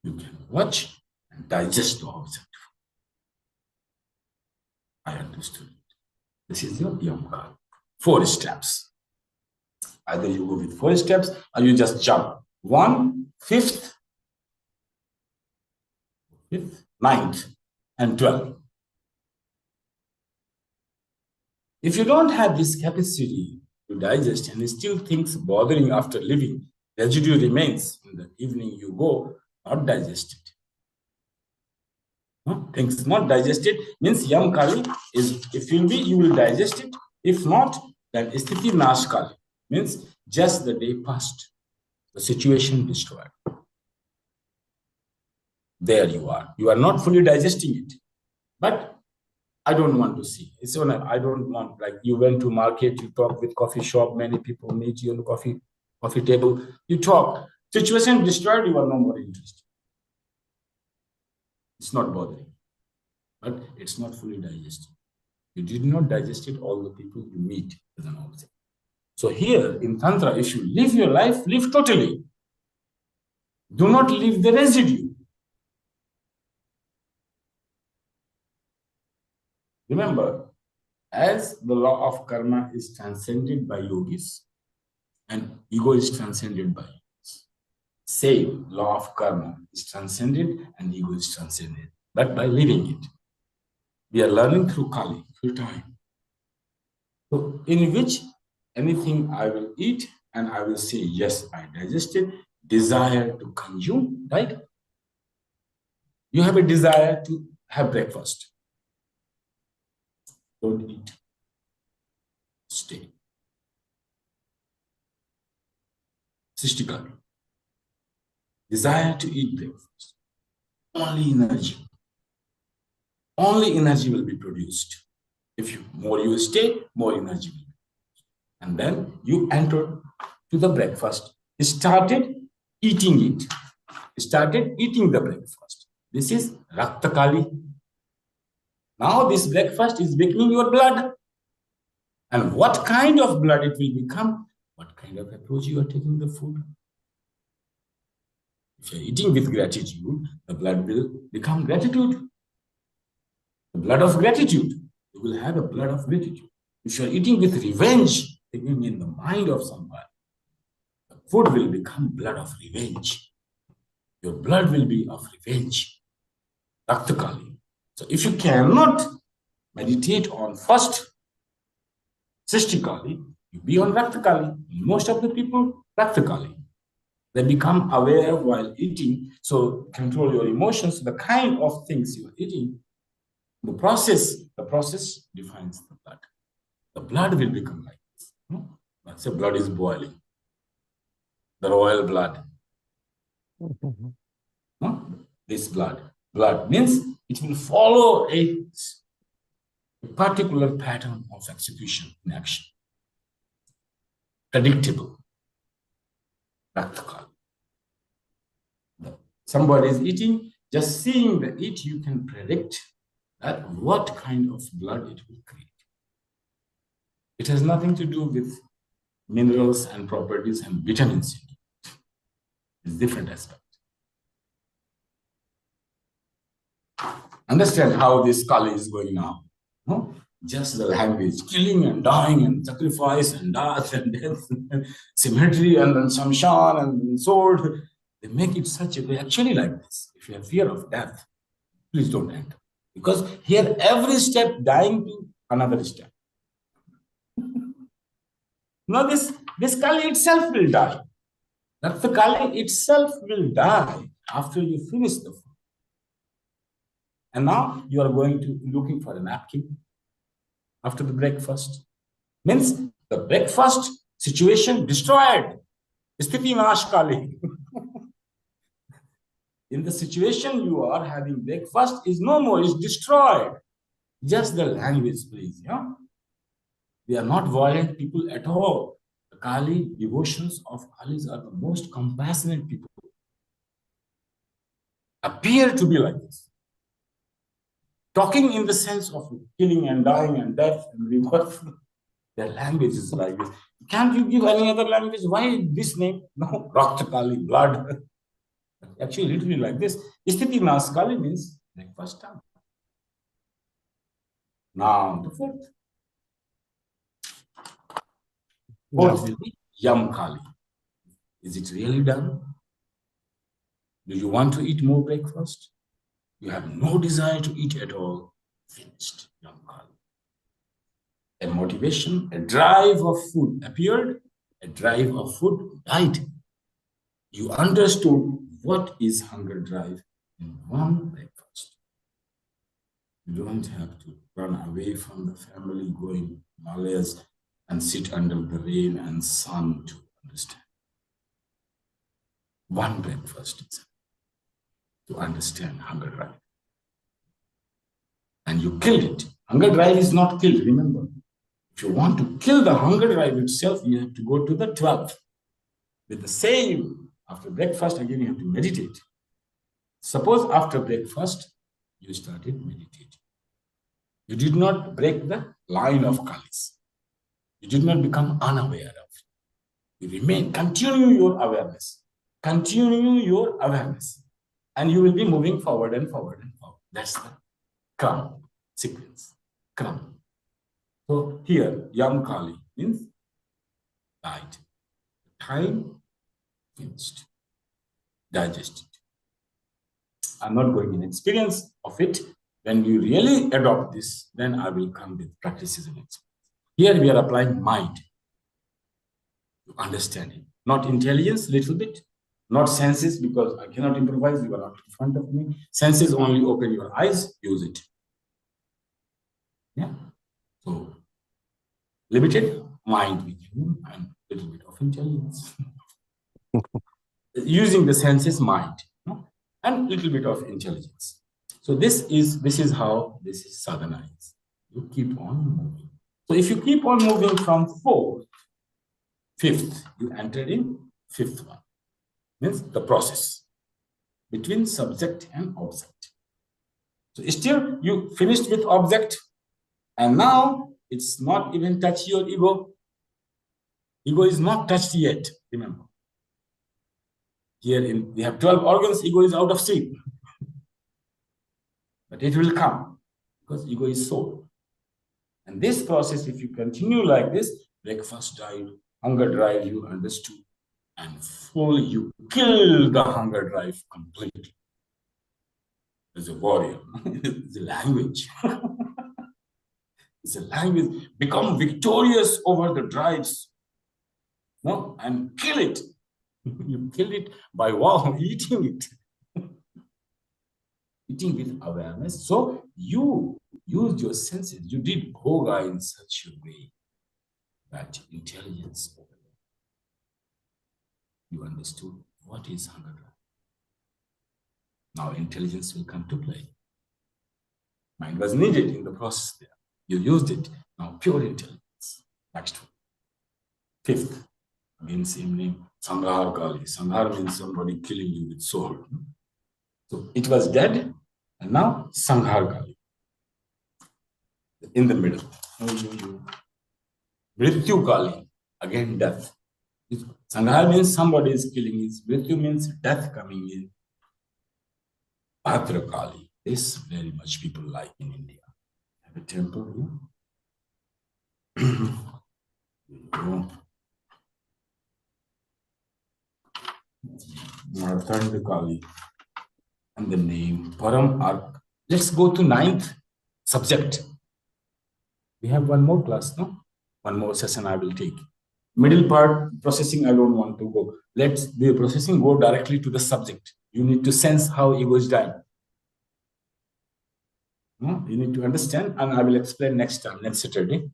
you. You can watch and digest the object. I understood it. This is your Yam Kali. 4 steps. Either you go with 4 steps or you just jump. 1, 5th, 9th, and 12th. If you don't have this capacity to digest and still things bothering after living, residue remains. In the evening you go, not digested. Things not digested means Yam Kali is, if you'll be, you will digest it. If not, then Sthiti Nash Kali means just the day passed, the situation destroyed. There you are. You are not fully digesting it. But I don't want to see. It's on I don't want, like you went to market, you talk with coffee shop, many people meet you on the coffee table, you talk. Situation destroyed, you are no more interested. It's not bothering. But it's not fully digested. You did not digest it, all the people you meet as an object. So here in Tantra, if you live your life, live totally. Do not leave the residue. Remember, as the law of karma is transcended by yogis and ego is transcended by yogis. Same law of karma is transcended and ego is transcended, but by living it. We are learning through Kali, through time. So in which anything I will eat and I will say, yes, I digested, desire to consume, right? You have a desire to have breakfast. Don't eat. Stay. Srishti. Desire to eat breakfast. Only energy. Only energy will be produced. If more you stay, more energy will be produced. And then you enter to the breakfast. Started eating it. Started eating the breakfast. This is Rakta Kali. Now this breakfast is becoming your blood. And what kind of blood it will become? What kind of approach you are taking the food? If you're eating with gratitude, the blood will become gratitude. The blood of gratitude. You will have a blood of gratitude. If you're eating with revenge, thinking in the mind of somebody, the food will become blood of revenge. Your blood will be of revenge. Rakta Kali. So if you cannot meditate on first Srishti Kali, you be on Rakta Kali. Most of the people, Rakta Kali. They become aware while eating, so control your emotions, the kind of things you're eating. The process defines the blood. The blood will become like this. Let's say blood is boiling. The royal blood. This blood means it will follow a particular pattern of execution in action. Predictable. Somebody is eating, just seeing the eat, you can predict that what kind of blood it will create. It has nothing to do with minerals and properties and vitamins. It's different aspect. Understand how this Kali is going now. No? Just the language, killing and dying and sacrifice and death and death, and symmetry and then shamshan and sword. They make it such a way, actually like this. If you have fear of death, please don't enter. Because here every step dying to another step. Now this Kali itself will die. That's the Kali itself will die after you finish the food. And now you are going to looking for a napkin after the breakfast. Means the breakfast situation destroyed. Sthiti nash Kali. In the situation you are having breakfast is no more, is destroyed. Just the language, please. Yeah? We are not violent people at all. The Kali devotions of Kalis are the most compassionate people. Appear to be like this. Talking in the sense of killing and dying and death and rebirth. Their language is like this. Can't you give any other language? Why this name? No, Rakta Kali, blood. Actually, literally like this. Sthiti Nas Kali means breakfast time. Now, the fourth. Fourth will be Yam Kali. Is it really done? Do you want to eat more breakfast? You have no desire to eat at all. Finished. Yam Kali. A motivation, a drive of food appeared, a drive of food died. You understood what is hunger drive in one breakfast. You don't have to run away from the family, go in Himalayas and sit under the rain and sun to understand. One breakfast is to understand hunger drive. And you killed it. Hunger drive is not killed, remember. If you want to kill the hunger drive itself, you have to go to the 12th. With the same, after breakfast, again you have to meditate. Suppose after breakfast, you started meditating. You did not break the line of Kalis. You did not become unaware of it. You remain, continue your awareness. Continue your awareness. And you will be moving forward and forward and forward. That's the Kram sequence. Kram. So here, Yam Kali means died. Time finished. Digested. I'm not going in experience of it. When you really adopt this, then I will come with practices and experience. Here we are applying mind to understanding, not intelligence, little bit, not senses, because I cannot improvise, you are not in front of me. Senses only open your eyes, use it. Yeah. So limited mind with you and a little bit of intelligence. Using the senses, mind, and a little bit of intelligence. So this is how this is sadhana is. You keep on moving. So if you keep on moving from fourth, fifth, you entered in fifth one. Means the process between subject and object. So still you finished with object, and now it's not even touch your ego. Ego is not touched yet, remember. Here we have 12 organs, ego is out of sleep. But it will come because ego is soul. And this process, if you continue like this, breakfast died, hunger drive you understood, and full you kill the hunger drive completely. As a warrior, it's a language. It's a language. Become victorious over the drives. No, and kill it. You kill it by wow, eating it. Eating with awareness. So you used your senses. You did bhoga in such a way that intelligence, you understood what is hunger. Now intelligence will come to play. Mind was needed in the process there. You used it. Now pure intelligence. Next one. Fifth, again same name, Sanghar Kali. Sanghar means somebody killing you with sword. So it was dead, and now Sanghar Kali. In the middle. Mrityu Kali, again death. Sanghar means somebody is killing you. Mrityu means death coming in. Bhadra Kali. This very much people like in India. Have a temple here. Martanda Kali. And the name Param Ark. Let's go to 9th subject. We have one more class, no? One more session I will take. Middle part, processing, I don't want to go. Let's the processing go directly to the subject. You need to sense how ego is dying. No? You need to understand, and I will explain next time, next Saturday.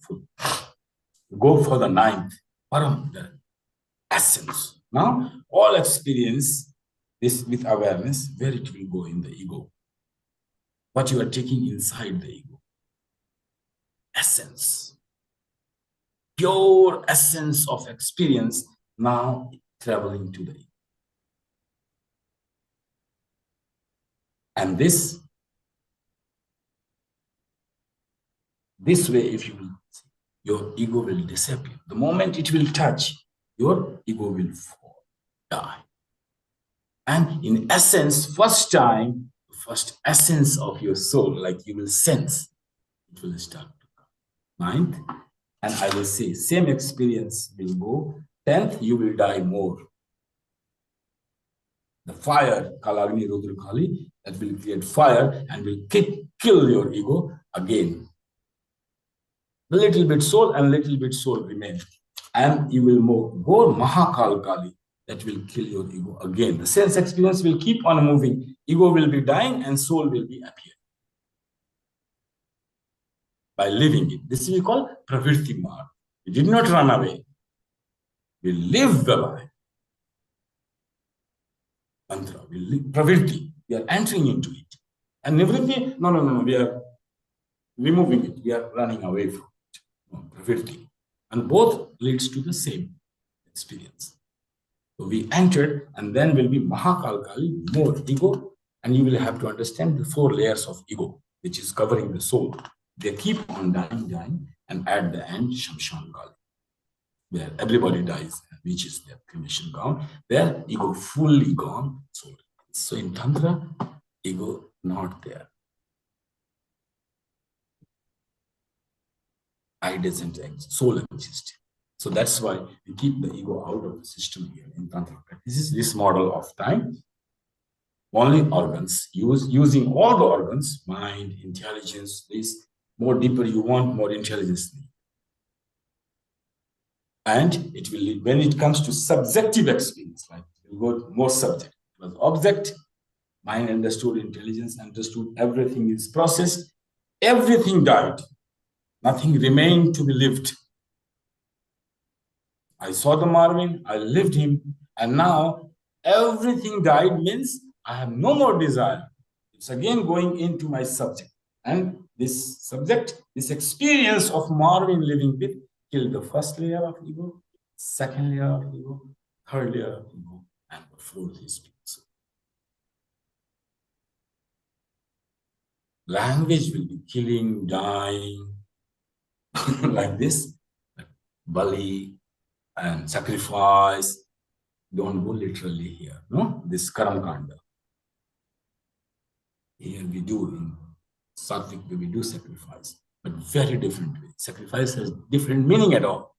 Go for the 9th, Param, the essence. Now, all experience this with awareness, where it will go in the ego. What you are taking inside the ego. Essence. Pure essence of experience now traveling to the ego. And this way, if you will, your ego will disappear. The moment it will touch, your ego will fall, die. And in essence, first time, first essence of your soul, like you will sense, it will start to come. 9th, and I will say, same experience will go. 10th, you will die more. The fire, Kalagni Rudra Kali, that will create fire and will kill your ego again. A little bit soul and little bit soul remain. And you will go Mahakal Kali, that will kill your ego again. The sense experience will keep on moving. Ego will be dying and soul will be appearing. By living it. This we call Pravirti Marg. We did not run away. We live the life. Tantra, we live Pravirti. We are entering into it. And Nivritti, no, we are removing it. We are running away from it. No, Pravirti. And both leads to the same experience. So we entered, and then will be Mahakal Kali, more ego, and you will have to understand the 4 layers of ego, which is covering the soul. They keep on dying, and at the end, Shamshan Kali, where everybody dies and reaches their cremation ground, their ego fully gone. So in Tantra, ego not there. I doesn't exist, soul exists. So that's why we keep the ego out of the system here in Tantra. This is this model of time. Only organs, using all the organs, mind, intelligence, this, more deeper you want, more intelligence. And it will lead, when it comes to subjective experience, like it will go more subject. It was object, mind understood, intelligence understood, everything is processed, everything died. Nothing remained to be lived. I saw the Marvin, I lived him, and now everything died means I have no more desire. It's again going into my subject. And this subject, this experience of Marvin living with, killed the first layer of ego, second layer of ego, third layer of ego, and the 4th is peace. Language will be killing, dying, like this, Bali and sacrifice. Don't go literally here, no? This Karam Kanda. Here we do, in Sattvic we do sacrifice, but very different way. Sacrifice has different meaning at all.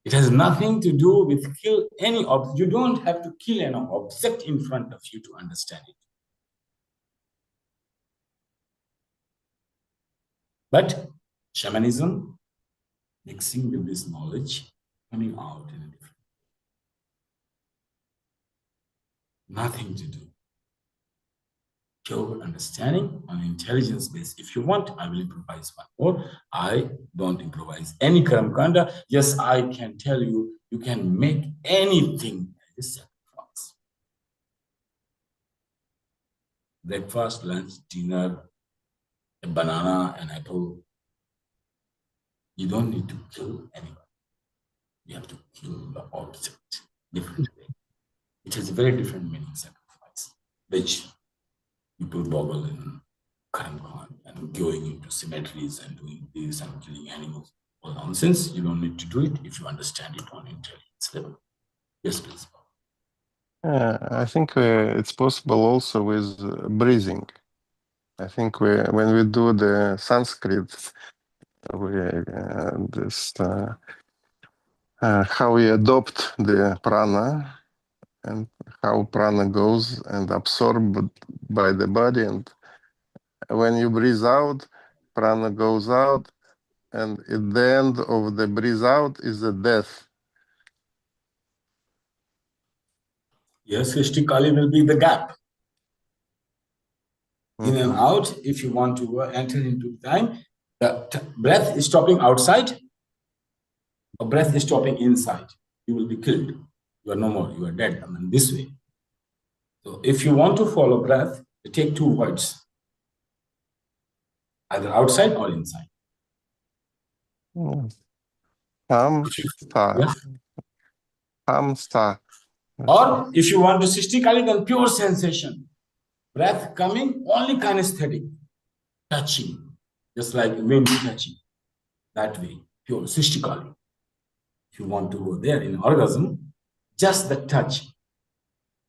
It has nothing to do with kill any object. You don't have to kill an object in front of you to understand it. But shamanism, mixing with this knowledge, coming out in a different way. Nothing to do. Pure understanding on intelligence base. If you want, I will improvise one more. I don't improvise any Karam Kanda. Yes, I can tell you, you can make anything as a sacrifice. Breakfast, lunch, dinner, a banana, an apple. You don't need to kill anyone. You have to kill the object differently. It has a very different meaning, sacrifice, which people boggle in Karam Khan and going into cemeteries and doing this and killing animals. All nonsense. You don't need to do it if you understand it on intelligence level. Yes, please. I think it's possible also with breathing. I think when we do the Sanskrit, how we adopt the prana and how prana goes and absorbed by the body, and when you breathe out, prana goes out, and at the end of the breathe out is the death. Yes, Srishti Kali will be the gap. In and out, if you want to enter into time, the breath is stopping outside, or breath is stopping inside. You will be killed. You are no more. You are dead. I mean, this way. So if you want to follow breath, you take two words, either outside or inside. Hamsta. Yes. Hamsta. Or if you want to Srishti Kali, then pure sensation. Breath coming, only kinesthetic, touching, just like wind touching. That way, pure Srishti Kali. If you want to go there in orgasm, just the touch,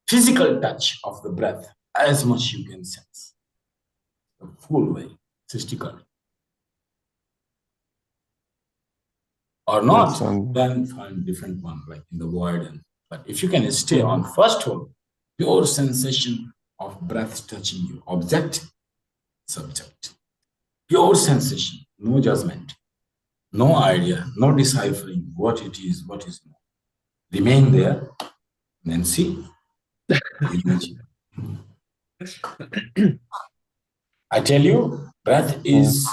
physical touch of the breath, as much you can sense. The full way, Srishti Kali. Or not, then find different one, like in the void. But if you can stay on first one, pure sensation of breath touching you, object, subject. Pure sensation, no judgment, no idea, no deciphering what it is, what is not. Remain there, and then see. I tell you, breath is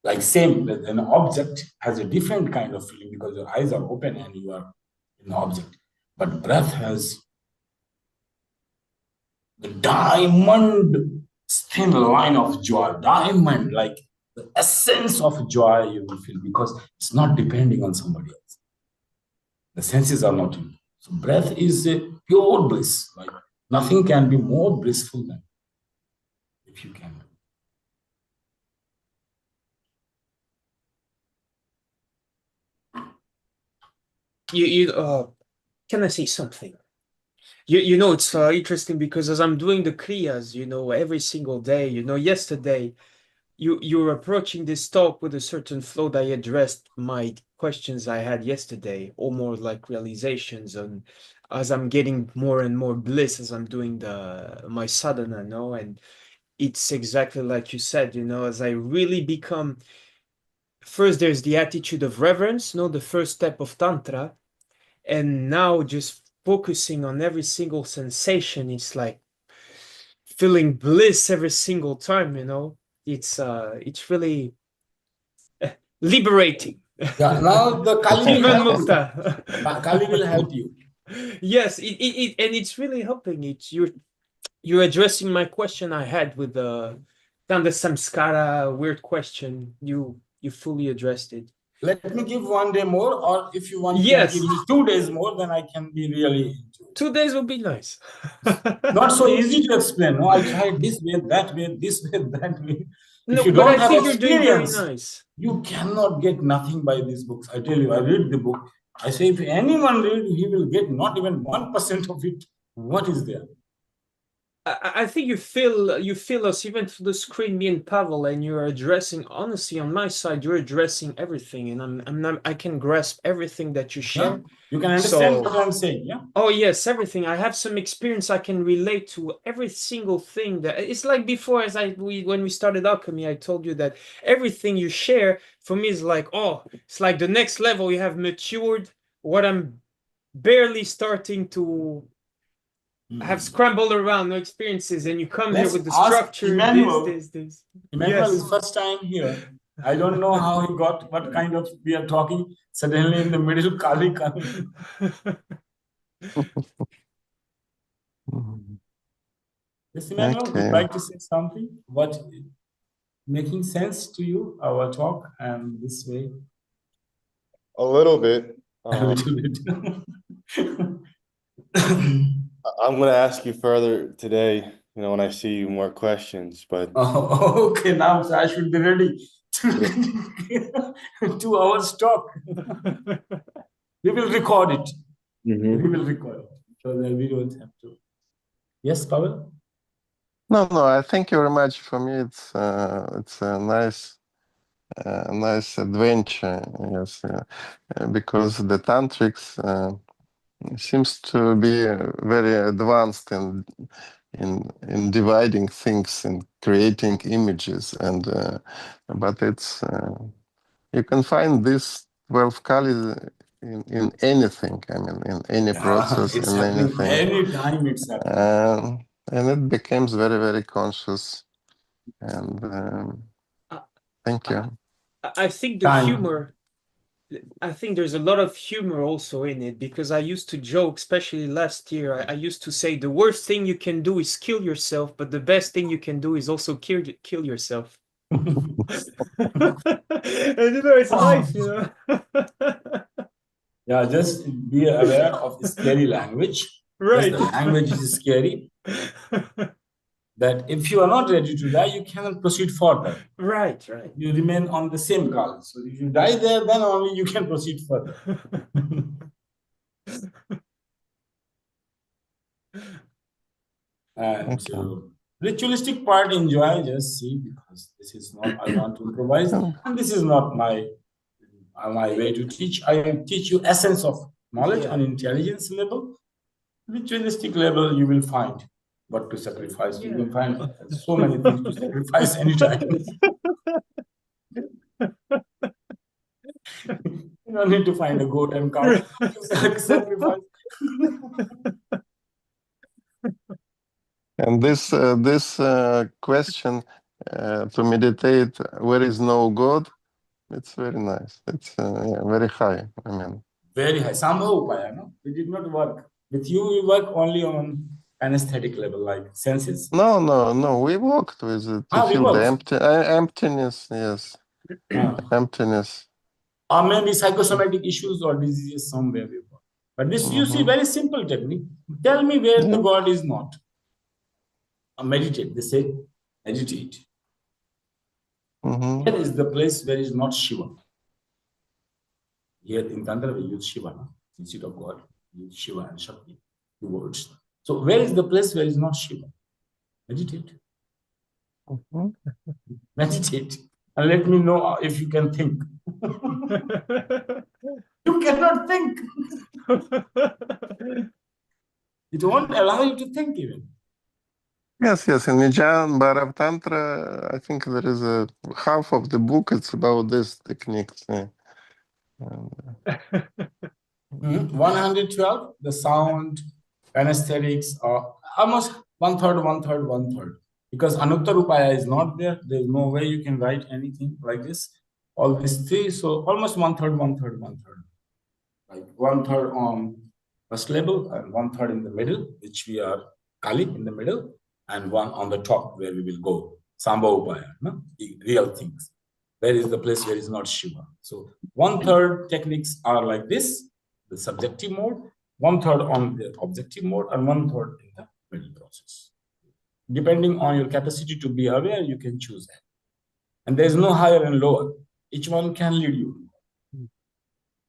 like same, an object has a different kind of feeling because your eyes are open and you are in the object. But breath has the diamond thin line of joy, diamond, like the essence of joy you will feel because it's not depending on somebody else. The senses are not in. So breath is a pure bliss. Like nothing can be more blissful than if you can. Can I say something? You know, it's interesting because as I'm doing the kriyas, you know, every single day, you know, yesterday, you're approaching this talk with a certain flow that I addressed my questions I had yesterday, or more like realizations, and as I'm getting more and more bliss as I'm doing my sadhana, you know, and it's exactly like you said, you know, as I really become, first there's the attitude of reverence, you know, the first step of Tantra, and now just focusing on every single sensation, it's like feeling bliss every single time, you know. It's really liberating. Yeah, now the Kali will help you. Kali will help you. Yes, and it's really helping. You're addressing my question I had with the samskara weird question. You fully addressed it. Let me give 1 day more, or if you want, yes, give me 2 days more, then I can be really into it. 2 days would be nice. Not so easy to explain. No, I tried this way, that way, this way, that way. No, if you but don't I have think experience, you're doing very nice. You cannot get nothing by these books. I tell you, I read the book. I say, if anyone read, he will get not even 1% of it. What is there? I think you feel us even through the screen, me and Pavel, and you're addressing, honestly, on my side, you're addressing everything, and I'm not, I can grasp everything that you Yeah, share. you can understand So, what I'm saying. Yeah. oh yes, everything. I have some experience. I can relate to every single thing that it's like before, as when we started alchemy, I told you that everything you share for me is like, oh, it's like the next level. You have matured what I'm barely starting to have scrambled around, no experiences, and you come here Let's with the ask structure, Emmanuel. this. Emmanuel Yes. is first time here. I don't know how he got what kind of we are talking suddenly in the middle. Kali Kali. Mhm. Yes, Emmanuel, would you Okay. like to say something? What making sense to you our talk and this way A little bit. a little bit. I'm going to ask you further today, when I see you more questions, but Oh, okay, now so I should be ready to 2 hours talk. We will record it. We will record it so that we don't have to. Yes, Pavel? No, I thank you very much. For me, it's a nice adventure. Yes, because the tantrics seems to be very advanced in dividing things and creating images, and but it's you can find this 12 colors in anything. I mean, in any process, It's in happening anything. anytime it's happening. And it becomes very, very conscious. And thank you. I think the Time. humor, I think there's a lot of humor also in it, because I used to joke, especially last year, I used to say the worst thing you can do is kill yourself, but the best thing you can do is also kill yourself. And it's life, Yeah, just be aware of the scary language. Right. Yes, the language is scary. That if you are not ready to die, you cannot proceed further. Right. You remain on the same call. So if you die there, then only you can proceed further. And ritualistic part, enjoy, just see, because this is not, I want to improvise, and this is not my way to teach. I teach you essence of knowledge on intelligence level. Ritualistic level, you will find what to sacrifice. You will find so many things to sacrifice anytime. You don't need to find a goat and cow to sacrifice. And this question to meditate where is no God, it's very nice. It's very high. I mean, Very high. Somehow, no? It did not work. With you, we work only on anesthetic level, like senses. no. We worked with it to We feel the worked. emptiness. Yes, emptiness. Or maybe psychosomatic issues or diseases somewhere we work. But this, you see, very simple technique. Tell me where the God is not. Meditate. They say, meditate. Where is the place where is not Shiva? Here in Tantra, we use Shiva, no? Instead of God, we use Shiva and Shakti, 2 words. So where is the place where is not Shiva? Meditate. Meditate. And let me know if you can think. You cannot think. It won't allow you to think even. Yes. In Vijayana Bhairav Tantra, I think there is a half of the book. It's about this techniques. 112, the sound, anesthetics, are almost one third. Because Anuttarupaya is not there. There's no way you can write anything like this. All these three, so almost one third. Like 1/3 on first level and 1/3 in the middle, which we are Kali in the middle, and one on the top where we will go. Samba Upaya, no? The real things. Where is the place where is not Shiva? So 1/3 techniques are like this, the subjective mode, 1/3 on the objective mode, and 1/3 in the middle process. Depending on your capacity to be aware, you can choose that. And there is no higher and lower. Each one can lead you.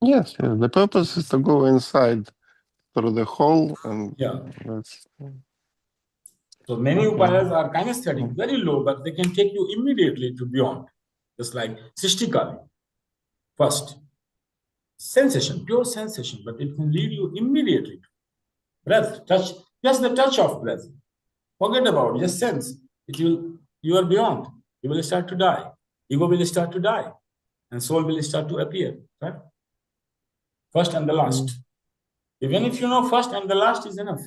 Yes. The purpose is to go inside through the hole, and Yeah. that's. So many Okay. upayas are kinesthetic, very low, but they can take you immediately to beyond. Just like Srishti Kali. First, sensation, pure sensation, but it can lead you immediately to breath, touch, just the touch of breath. Forget about it, just sense. It will, you are beyond. You will start to die. Ego will start to die. And soul will start to appear. Right? First and the last. Even if you know first and the last is enough.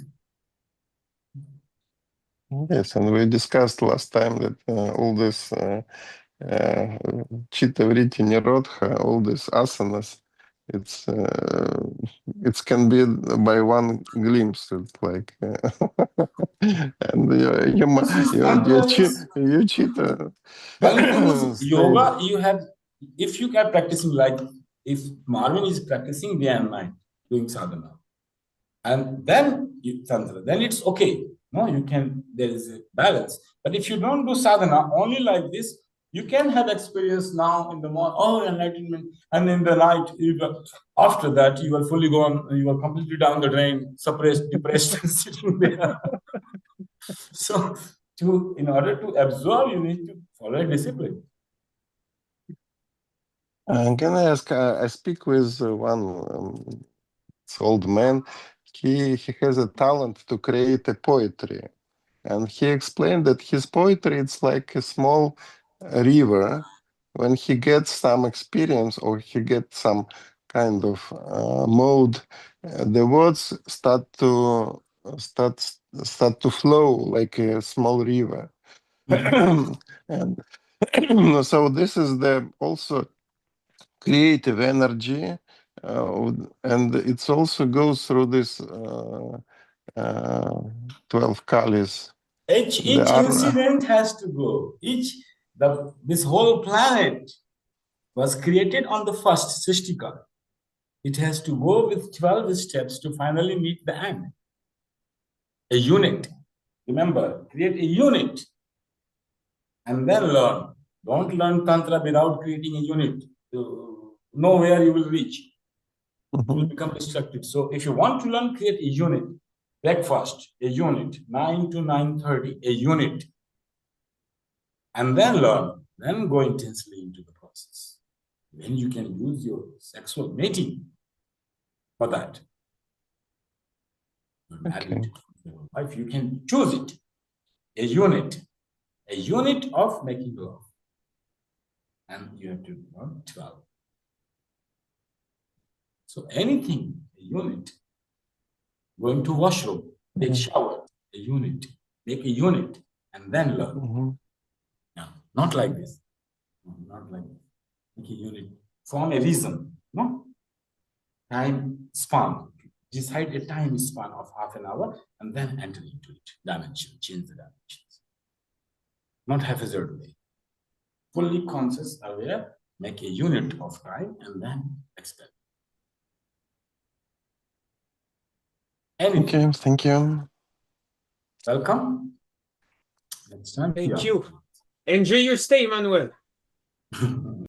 Yes, and we discussed last time that all this Chitta Vritti Nirodha, all these asanas, it can be by one glimpse. It's like, and you Chitta. Well, the thing is, Stay. yoga, you have, if you are practicing, like if Marvin is practicing day and night, doing sadhana, and then you tantra, then it's okay. No, you can, there is a balance. But if you don't do sadhana only like this, you can have experience now in the morning, oh, enlightenment, and in the night, after that, you are fully gone, you are completely down the drain, suppressed, depressed, sitting there. So, in order to absorb, you need to follow a discipline. Can I ask? I speak with one old man. He has a talent to create a poetry, and he explained that his poetry it's like a small river. When he gets some experience or he gets some kind of mode, the words start to flow like a small river. And so this is the also creative energy, and it also goes through this 12 kalis. Each incident has to go. This whole planet was created on the first Srishtika. It has to go with 12 steps to finally meet the end. A unit. Remember, create a unit and then learn. Don't learn Tantra without creating a unit. You know where you will reach. It will become destructive. So if you want to learn, create a unit. Breakfast, a unit. 9 to 9:30, a unit. And then learn. Then go intensely into the process. Then you can use your sexual mating for that. You're married to your wife, you can choose it. A unit of making love. And you have to learn 12. So anything, a unit. Going to washroom, take shower, a unit. Make a unit and then learn. No, not like this. No, not like this. Make a unit. Form a reason. No? Time span. Decide a time span of half an hour and then enter into it. Dimension. Change the dimensions. Not haphazard way. Fully conscious, aware, make a unit of time and then expand. Anything. Okay, thank you. Welcome. Next time. Thank you. Enjoy your stay, Manuel.